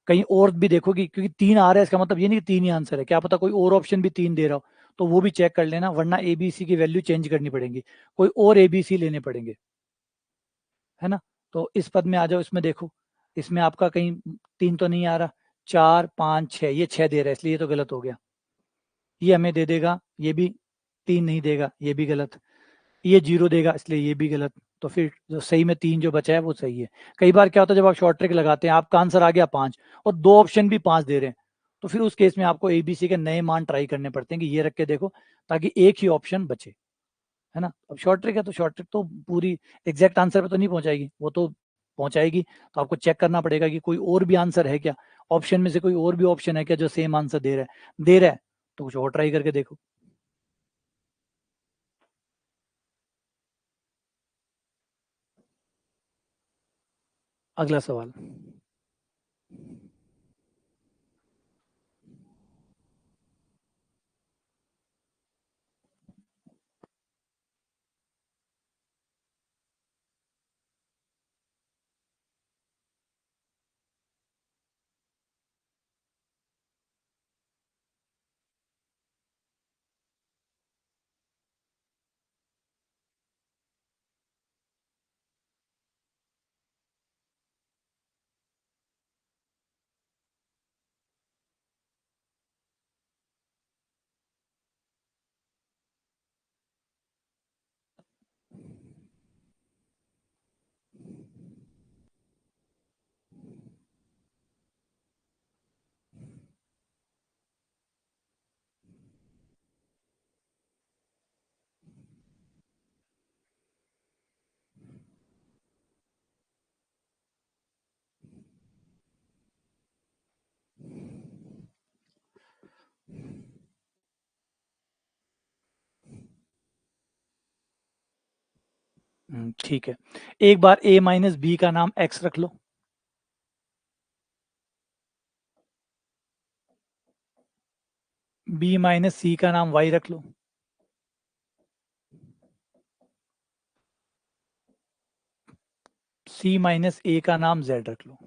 Speaker 1: कहीं और भी देखोगी, क्योंकि 3 आ रहा है, इसका मतलब ये नहीं कि 3 ही आंसर है, क्या पता कोई और ऑप्शन भी 3 दे रहा हो, तो वो भी चेक कर लेना, वरना एबीसी की वैल्यू चेंज करनी पड़ेगी, कोई और एबीसी लेने पड़ेंगे, है ना। तो इस पद में आ जाओ, इसमें देखो, इसमें आपका कहीं 3 तो नहीं आ रहा, 4 5 6, ये 6 दे रहा है, इसलिए ये तो गलत हो गया। ये हमें दे देगा, ये भी 3 नहीं देगा, ये भी गलत। ये 0 देगा, इसलिए ये भी गलत। तो फिर जो सही में 3 जो बचा है वो सही है। कई बार क्या होता है, जब आप शॉर्ट ट्रिक लगाते हैं, आपका आंसर आ गया 5 और 2 ऑप्शन भी 5 दे रहे हैं, तो फिर उस केस में आपको एबीसी के नए मान ट्राई करने पड़ते हैं कि ये रख के देखो, ताकि एक ही ऑप्शन बचे, है ना। अब शॉर्ट ट्रिक है तो शॉर्ट ट्रिक तो पूरी एग्जैक्ट आंसर पे तो नहीं पहुंचाएगी, वो तो पहुंचाएगी, तो आपको चेक करना पड़ेगा कि कोई और भी आंसर है क्या, ऑप्शन में से कोई और भी ऑप्शन है क्या जो सेम आंसर दे रहा है, तो कुछ और ट्राई करके देखो। अगला सवाल। ठीक है, एक बार a माइनस बी का नाम x रख लो, b माइनस सी का नाम y रख लो, c माइनस ए का नाम z रख लो।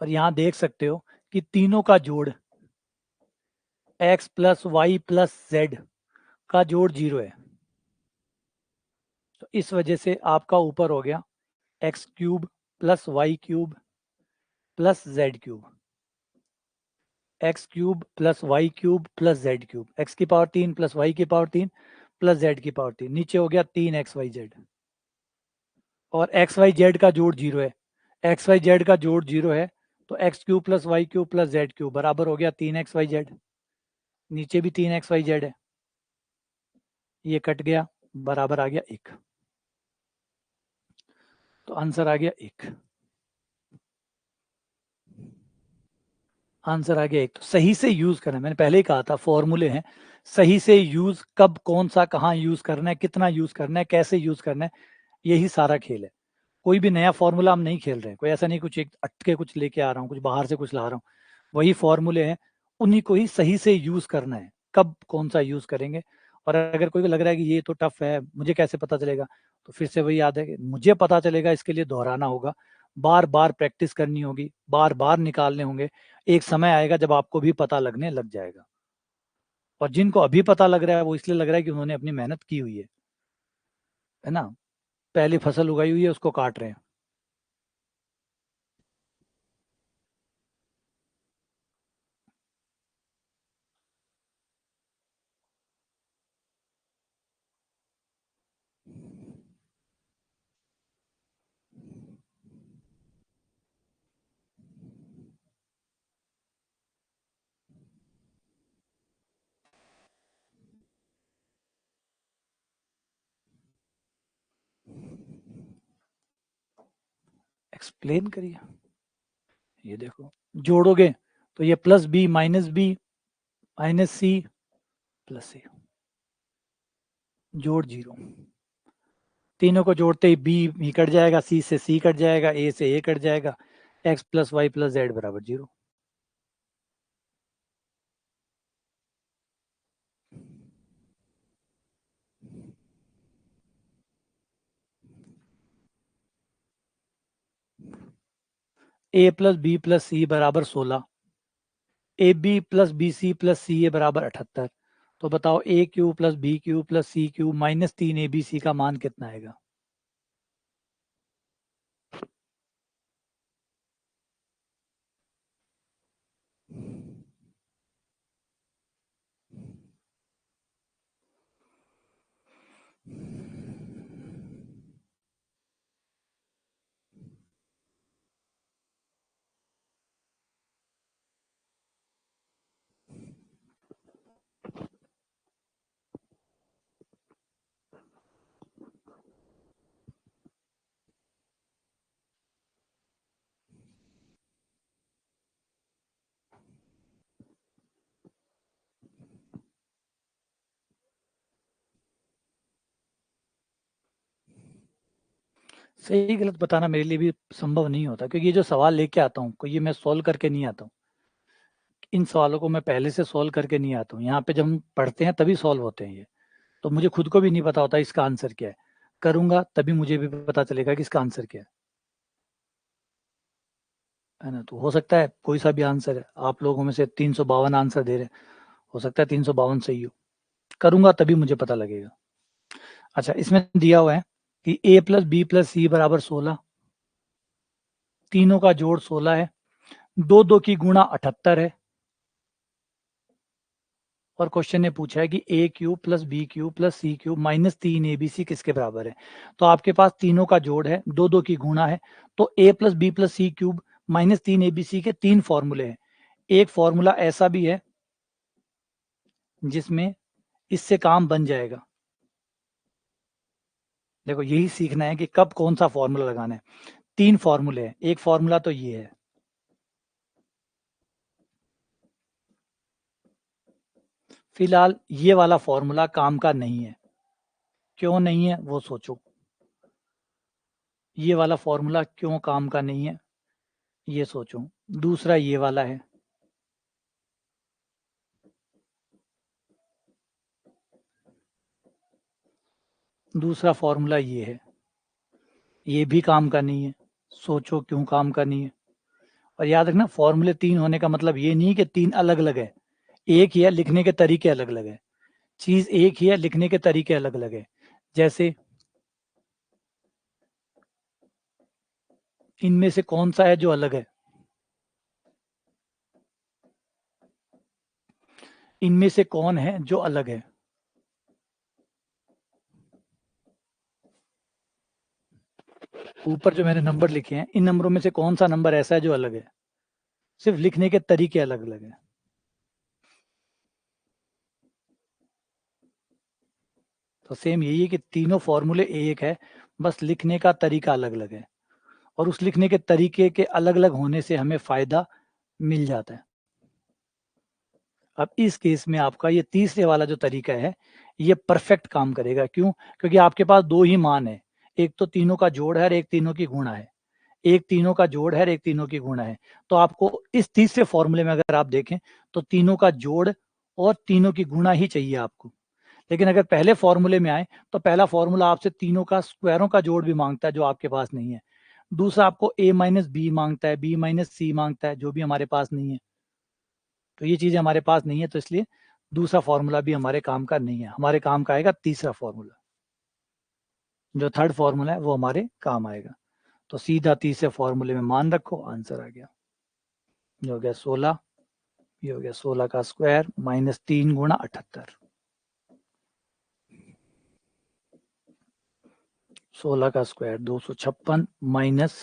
Speaker 1: और यहां देख सकते हो कि तीनों का जोड़ x plus y plus z का जोड़ 0 है, तो इस वजह से आपका ऊपर हो गया x cube plus y cube plus z cube, x cube plus y cube plus z cube, x की पावर 3 प्लस वाई की पावर 3 प्लस जेड की पावर 3, नीचे हो गया 3 XYZ। और एक्स वाई जेड का जोड़ 0 है, एक्स वाई जेड का जोड़ 0 है, तो x cube plus y cube plus z cube बराबर हो गया 3 XYZ। नीचे भी 3 XYZ है, ये कट गया, बराबर आ गया 1, तो आंसर आ गया 1। आंसर आ गया 1। तो सही से यूज करना, मैंने पहले ही कहा था फॉर्मूले हैं, सही से यूज, कब कौन सा कहाँ यूज करना है, कितना यूज करना है, कैसे यूज करना है, यही सारा खेल है। कोई भी नया फॉर्मूला हम नहीं खेल रहे हैं, कोई ऐसा नहीं कुछ एक अटके कुछ लेके आ रहा हूँ, कुछ बाहर से कुछ ला रहा हूँ, वही फॉर्मूले हैं, उन्हीं को ही सही से यूज करना है, कब कौन सा यूज करेंगे। और अगर कोई को लग रहा है कि ये तो टफ है, मुझे कैसे पता चलेगा, तो फिर से वही याद है कि मुझे पता चलेगा, इसके लिए दोहराना होगा, बार बार प्रैक्टिस करनी होगी, बार बार निकालने होंगे, एक समय आएगा जब आपको भी पता लगने लग जाएगा। और जिनको अभी पता लग रहा है वो इसलिए लग रहा है कि उन्होंने अपनी मेहनत की हुई है ना, पहली फसल उगाई हुई है, उसको काट रहे हैं। एक्सप्लेन करिए। ये देखो, जोड़ोगे तो ये plus b minus c plus c, जोड़ 0, तीनों को जोड़ते ही बी कट जाएगा, सी से सी कट जाएगा, ए से ए कट जाएगा, x plus y plus z बराबर 0। A plus b plus c बराबर 16, a b plus b c plus c a बराबर 78। तो बताओ a cube plus b cube plus c cube minus 3 a b c का मान कितना आएगा? सही गलत बताना मेरे लिए भी संभव नहीं होता, क्योंकि ये जो सवाल लेके आता हूँ ये मैं सॉल्व करके नहीं आता हूँ। इन सवालों को मैं पहले से सॉल्व करके नहीं आता हूँ। यहाँ पे जब हम पढ़ते हैं तभी सॉल्व होते हैं ये। तो मुझे खुद को भी नहीं पता होता इसका आंसर क्या है। करूंगा तभी मुझे भी पता चलेगा कि इसका आंसर क्या है ना। तो हो सकता है कोई सा भी आंसर है, आप लोगों में से 352 आंसर दे रहे हैं, हो सकता है 352 सही हो। करूंगा तभी मुझे पता लगेगा। अच्छा, इसमें दिया हुआ है कि a plus b plus c बराबर 16, तीनों का जोड़ 16 है, दो दो की गुणा 78 है, और क्वेश्चन ने पूछा है कि a cube plus b cube plus c cube minus 3 a b c किसके बराबर है। तो आपके पास तीनों का जोड़ है, दो दो की गुणा है, तो a plus b plus c cube minus 3 a b c के 3 फॉर्मूले हैं। एक फॉर्मूला ऐसा भी है जिसमें इससे काम बन जाएगा। देखो, यही सीखना है कि कब कौन सा फॉर्मूला लगाना है। 3 फॉर्मूले हैं, एक फॉर्मूला तो ये है। फिलहाल ये वाला फॉर्मूला काम का नहीं है। क्यों नहीं है वो सोचो। ये वाला फॉर्मूला क्यों काम का नहीं है ये सोचो। दूसरा ये वाला है, दूसरा फॉर्मूला ये है, ये भी काम का नहीं है। सोचो क्यों काम का नहीं है। और याद रखना, फॉर्मूले 3 होने का मतलब ये नहीं कि 3 अलग अलग है। एक ही है, लिखने के तरीके अलग अलग है। चीज एक ही है, लिखने के तरीके अलग अलग है। जैसे इनमें से कौन सा है जो अलग है? इनमें से कौन है जो अलग है? ऊपर जो मैंने नंबर लिखे हैं, इन नंबरों में से कौन सा नंबर ऐसा है जो अलग है? सिर्फ लिखने के तरीके अलग अलग है। तो सेम यही है कि तीनों फॉर्मूले एक है, बस लिखने का तरीका अलग अलग है, और उस लिखने के तरीके के अलग अलग होने से हमें फायदा मिल जाता है। अब इस केस में आपका ये तीसरे वाला जो तरीका है ये परफेक्ट काम करेगा। क्यों? क्योंकि आपके पास दो ही मान है, एक तो तीनों का जोड़ है और एक तीनों की गुणा है। एक तीनों का जोड़ है और एक तीनों की गुणा है। तो आपको इस तीसरे फॉर्मूले में अगर आप देखें तो तीनों का जोड़ और तीनों की गुणा ही चाहिए आपको। लेकिन अगर पहले फॉर्मूले में आए तो पहला फॉर्मूला आपसे तीनों का स्क्वायरों का जोड़ भी मांगता है, जो आपके पास नहीं है। दूसरा आपको a माइनस बी मांगता है, b माइनस सी मांगता है, जो भी हमारे पास नहीं है। तो ये चीजें हमारे पास नहीं है, तो इसलिए दूसरा फॉर्मूला भी हमारे काम का नहीं है। हमारे काम का आएगा तीसरा फॉर्मूला, जो थर्ड फॉर्मूला है वो हमारे काम आएगा। तो सीधा तीसरे फॉर्मूले में मान रखो, आंसर आ गया। ये हो गया 16, ये हो गया 16 का स्क्वायर माइनस 3 गुणा 78। 16 का स्क्वायर 256 माइनस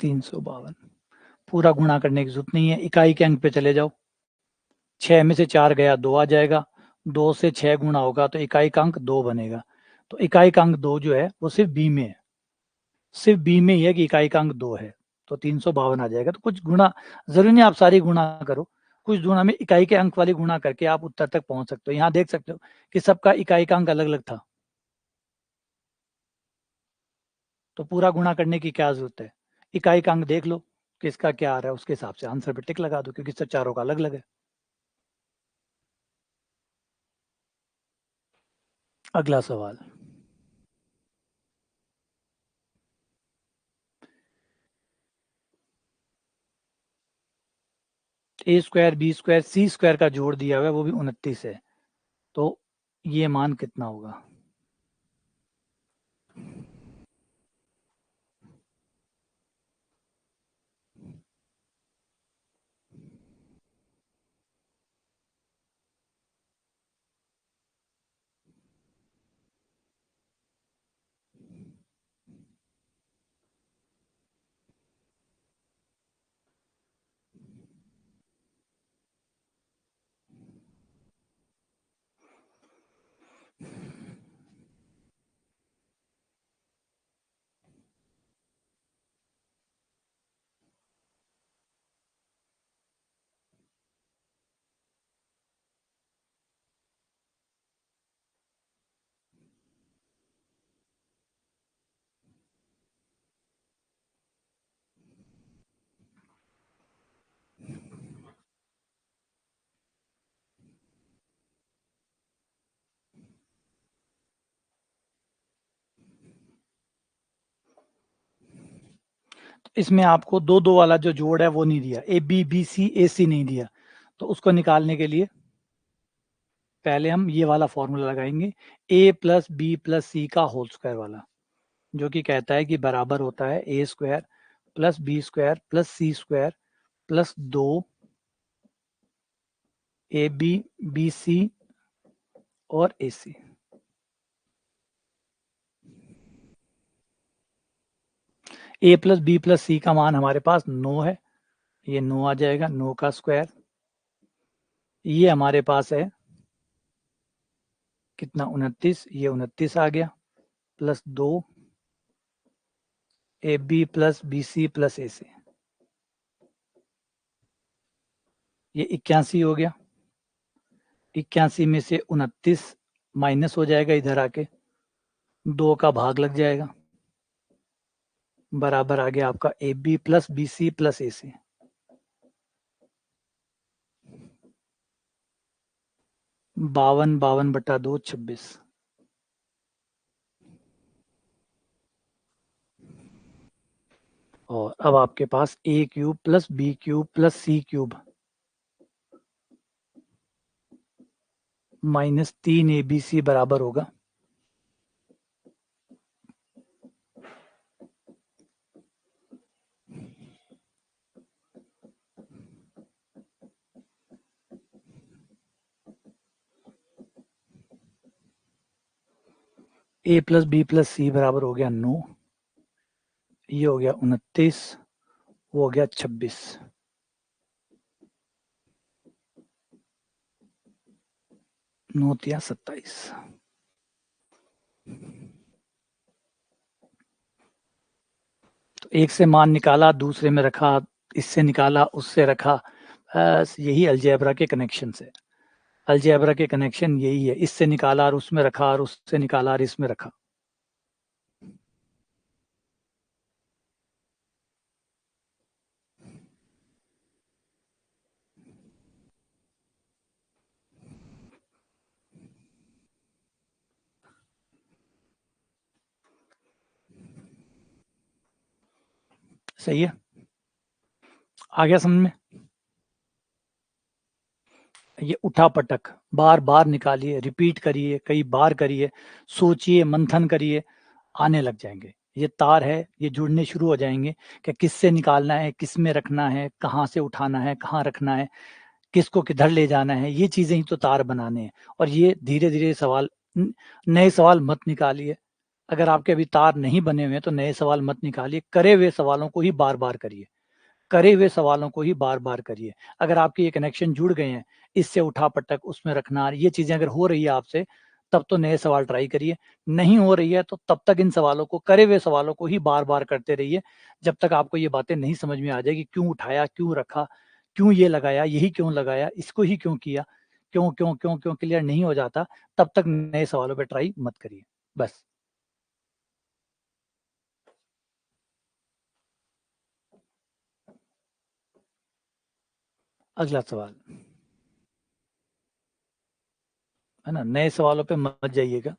Speaker 1: 352। पूरा गुणा करने की जरूरत नहीं है, इकाई के अंक पे चले जाओ। 6 में से 4 गया 2 आ जाएगा, 2 से 6 गुणा होगा तो इकाई का अंक 2 बनेगा। तो इकाई का अंक 2 जो है वो सिर्फ बी में है, सिर्फ बी में ही है कि इकाई का अंक 2 है। तो 352 आ जाएगा। तो कुछ गुणा, जरूरी नहीं आप सारी गुणा करो, कुछ गुणा में इकाई के अंक वाली गुणा करके आप उत्तर तक पहुंच सकते हो। यहाँ देख सकते हो कि सबका इकाई का अंक अलग अलग था, तो पूरा गुणा करने की क्या जरूरत है, इकाई का अंक देख लो किसका क्या आ रहा है, उसके हिसाब से आंसर पे टिक लगा दो, क्योंकि सब चारों का अलग अलग है। अगला सवाल, ए स्क्वायर बी स्क्वायर सी स्क्वायर का जोड़ दिया हुआ है, वो भी 29 है, तो ये मान कितना होगा। इसमें आपको दो दो वाला जो जोड़ है वो नहीं दिया, ए बी बी सी ए सी नहीं दिया, तो उसको निकालने के लिए पहले हम ये वाला फॉर्मूला लगाएंगे, ए प्लस बी प्लस सी का होल स्क्वायर वाला, जो कि कहता है कि बराबर होता है a square plus b square plus c square plus 2 a b b c और a c. A plus b plus c का मान हमारे पास 9 है, ये 9 आ जाएगा, 9 का स्क्वायर, ये हमारे पास है कितना 29, ये 29 आ गया, plus 2 a b plus b c plus a c, ये 81 हो गया, 81 में से 29 माइनस हो जाएगा, इधर आके 2 का भाग लग जाएगा, बराबर आ गया आपका a b plus b c plus a c. 52/2 26। और अब आपके पास a cube plus b cube plus c cube minus 3 a b c बराबर होगा a plus b plus c बराबर हो गया 9, ये हो गया 29, वो हो गया 26, 9 या 27। तो एक से मान निकाला, दूसरे में रखा, इससे निकाला, उससे रखा, बस यही अलजेब्रा के कनेक्शन है। अलजेब्रा के कनेक्शन यही है, इससे निकाला और उसमें रखा और उससे निकाला और इसमें रखा। सही है, आ गया समझ में। ये उठा पटक बार बार निकालिए, रिपीट करिए, कई बार करिए, सोचिए, मंथन करिए, आने लग जाएंगे। ये तार है, ये जुड़ने शुरू हो जाएंगे कि किससे निकालना है, किस में रखना है, कहाँ से उठाना है, कहाँ रखना है, किसको किधर ले जाना है, ये चीजें ही तो तार बनाने हैं। और ये धीरे धीरे सवाल, नए सवाल मत निकालिए। अगर आपके अभी तार नहीं बने हुए तो नए सवाल मत निकालिए, करे हुए सवालों को ही बार बार करिए, करे हुए सवालों को ही बार बार करिए। अगर आपके ये कनेक्शन जुड़ गए हैं, इससे उठा पटक, उसमें रखना, ये चीजें अगर हो रही है आपसे, तब तो नए सवाल ट्राई करिए। नहीं हो रही है तो तब तक इन सवालों को, करे हुए सवालों को ही बार बार करते रहिए, जब तक आपको ये बातें नहीं समझ में आ जाएगी, क्यों उठाया, क्यों रखा, क्यों ये लगाया, यही क्यों लगाया, इसको ही क्यों किया, क्यों क्यों क्यों क्यों क्लियर नहीं हो जाता, तब तक नए सवालों पे ट्राई मत करिए। बस। अगला सवाल है ना, नए सवालों पे मत जाइएगा।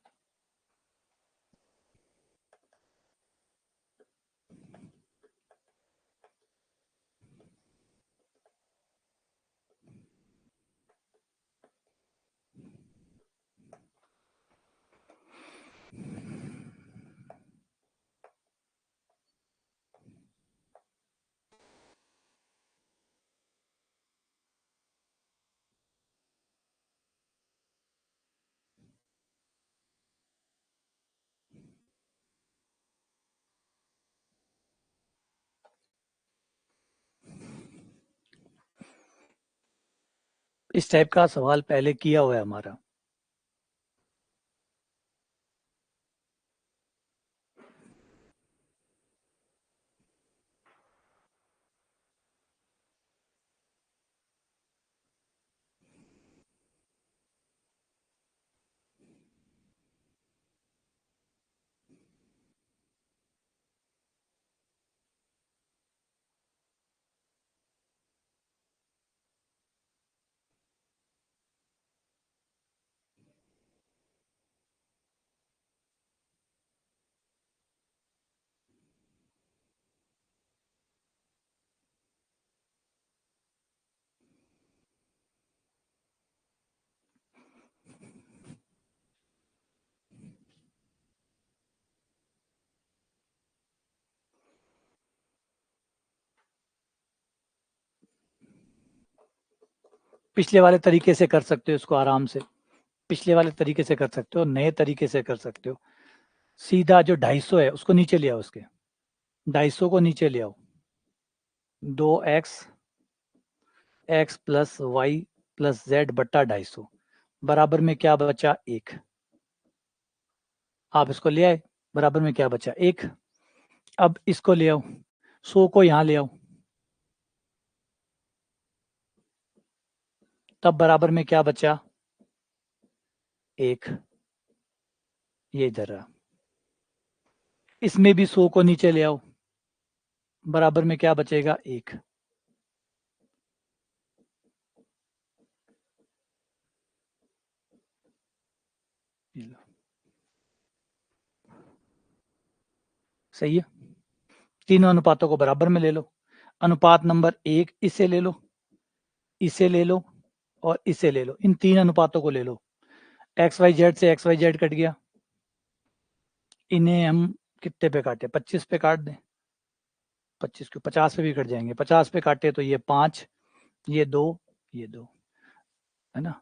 Speaker 1: इस टाइप का सवाल पहले किया हुआ है हमारा। पिछले वाले तरीके से कर सकते हो इसको आराम से, पिछले वाले तरीके से कर सकते हो, नए तरीके से कर सकते हो। सीधा जो 250 है उसको नीचे ले आओ, उसके 250 को नीचे ले आओ। 2x x plus y plus z बट्टा 250 बराबर में क्या बचा, 1। आप इसको ले आए, बराबर में क्या बचा, 1। अब इसको ले आओ, 100 को यहां ले आओ, तब बराबर में क्या बचा, 1। ये इधर रहा। इसमें भी 100 को नीचे ले आओ, बराबर में क्या बचेगा, 1। सही है। तीनों अनुपातों को बराबर में ले लो। अनुपात नंबर 1 इसे ले लो, इसे ले लो और इसे ले लो, इन तीन अनुपातों को ले लो। एक्स वाई जेड से एक्स वाई जेड कट गया, इन्हें हम कितने पे काटे, 25 पे काट दें, 25 को 50 पे भी कट जाएंगे, 50 पे काटे तो ये 5, ये 2, ये 2, है ना।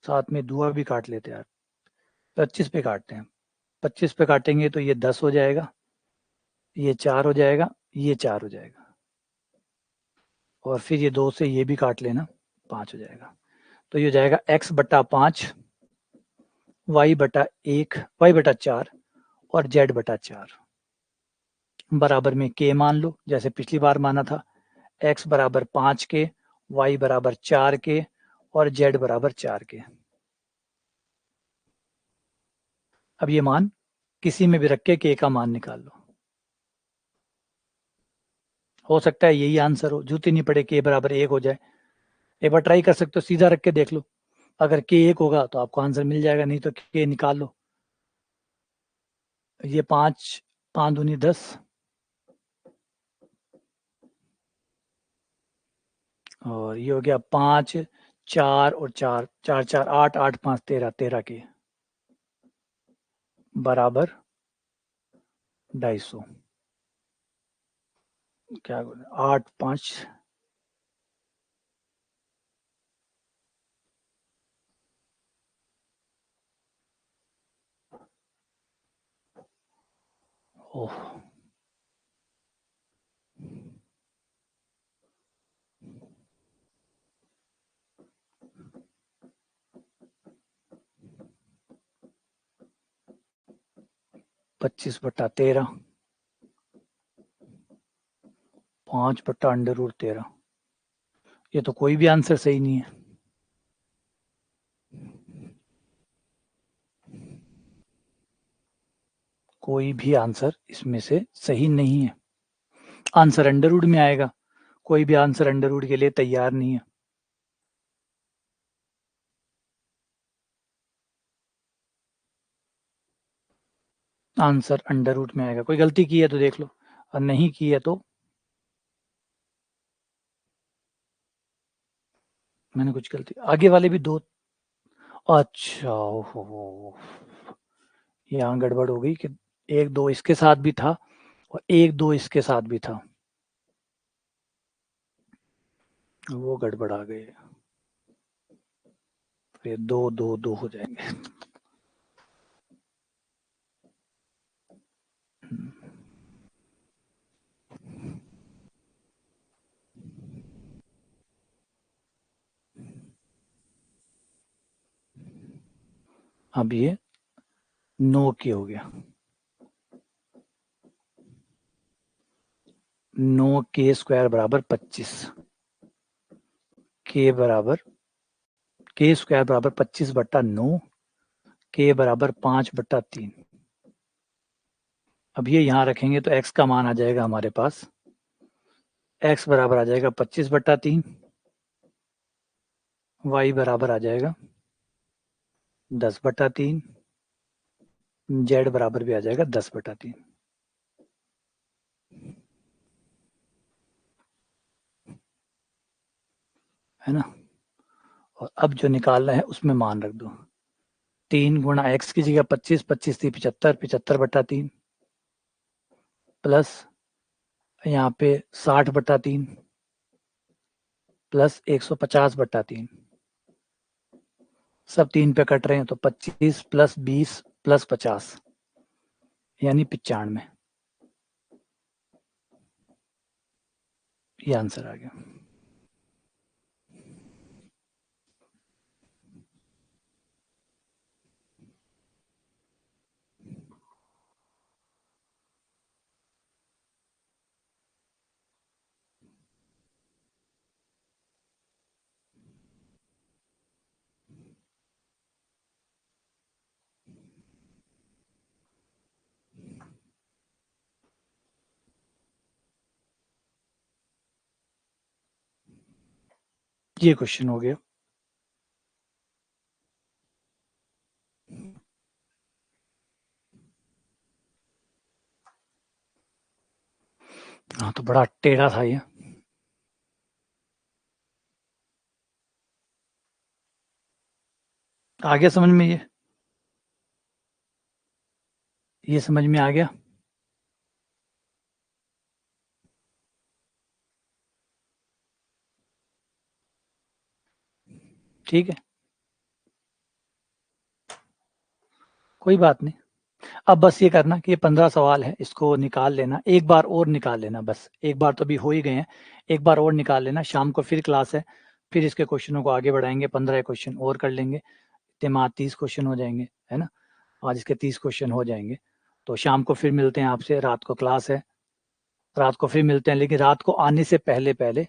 Speaker 1: साथ में दुआ भी काट लेते हैं यार, 25 पे काटते हैं, 25 पे काटेंगे तो ये 10 हो जाएगा, ये 4 हो जाएगा, ये 4 हो जाएगा, और फिर ये 2 से ये भी काट लेना, 5 हो जाएगा। तो ये हो जाएगा x बटा 5, y बटा 1, y बटा 4 और z बटा 4 बराबर में k मान लो, जैसे पिछली बार माना था। x बराबर 5 के, y बराबर 4 के और z बराबर 4 के। अब ये मान किसी में भी रख के k का मान निकाल लो। हो सकता है यही आंसर हो, जरूरत ही नहीं पड़े k बराबर 1 हो जाए। एक बार ट्राई कर सकते हो, सीधा रख के देख लो, अगर k 1 होगा तो आपको आंसर मिल जाएगा, नहीं तो k निकाल लो। ये 5 5 दूनी 10 और ये हो गया 5 4 और 4 4 4 8 8 5 13 13 के बराबर 250। क्या 8 5 ओह 25/13 5/√13 ये तो कोई भी आंसर सही नहीं है। कोई भी आंसर इसमें से सही नहीं है। आंसर अंडर रूट में आएगा, कोई भी आंसर अंडर रूट के लिए तैयार नहीं है। आंसर अंडर रूट में आएगा। कोई गलती की है तो देख लो, और नहीं की है तो मैंने कुछ गलती, आगे वाले भी दो। अच्छा, ओहो, यहाँ गड़बड़ हो गई कि एक दो इसके साथ भी था और एक दो इसके साथ भी था, वो गड़बड़ आ गई, फिर दो दो दो हो जाएंगे। अब ये 9 के हो गया। 9 के स्क्वायर बराबर 25, के बराबर के स्क्वायर बराबर 25/9, के बराबर 5/3। अब ये यहाँ रखेंगे तो x का मान आ जाएगा हमारे पास, x बराबर आ जाएगा 25/3, y बराबर आ जाएगा 10/3, z बराबर भी आ जाएगा 10/3, है ना। और अब जो निकालना है उसमें मान रख दो, 3 गुणा x की जगह 25, 25 थी 75, 75/3 प्लस यहाँ पे 60/3 प्लस 150/3, सब 3 पे कट रहे हैं तो 25 प्लस 20 प्लस 50 यानी 95। ये आंसर आ गया। ये क्वेश्चन हो गया। हाँ तो बड़ा टेढ़ा था ये। आ गया समझ में ये समझ में आ गया। ठीक है, कोई बात नहीं। अब बस ये करना कि ये 15 सवाल है, इसको निकाल लेना, एक बार और निकाल लेना, बस एक बार तो अभी हो ही गए हैं, एक बार और निकाल लेना। शाम को फिर क्लास है, फिर इसके क्वेश्चनों को आगे बढ़ाएंगे, 15 क्वेश्चन और कर लेंगे, इतने 30 क्वेश्चन हो जाएंगे, है ना। आज इसके 30 क्वेश्चन हो जाएंगे, तो शाम को फिर मिलते हैं आपसे, रात को क्लास है, रात को फिर मिलते हैं। लेकिन रात को आने से पहले पहले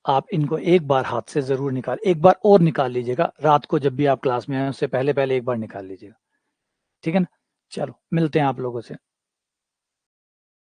Speaker 1: आप इनको एक बार हाथ से जरूर एक बार और निकाल लीजिएगा, रात को जब भी आप क्लास में आए उससे पहले पहले एक बार निकाल लीजिएगा, ठीक है ना। चलो मिलते हैं आप लोगों से।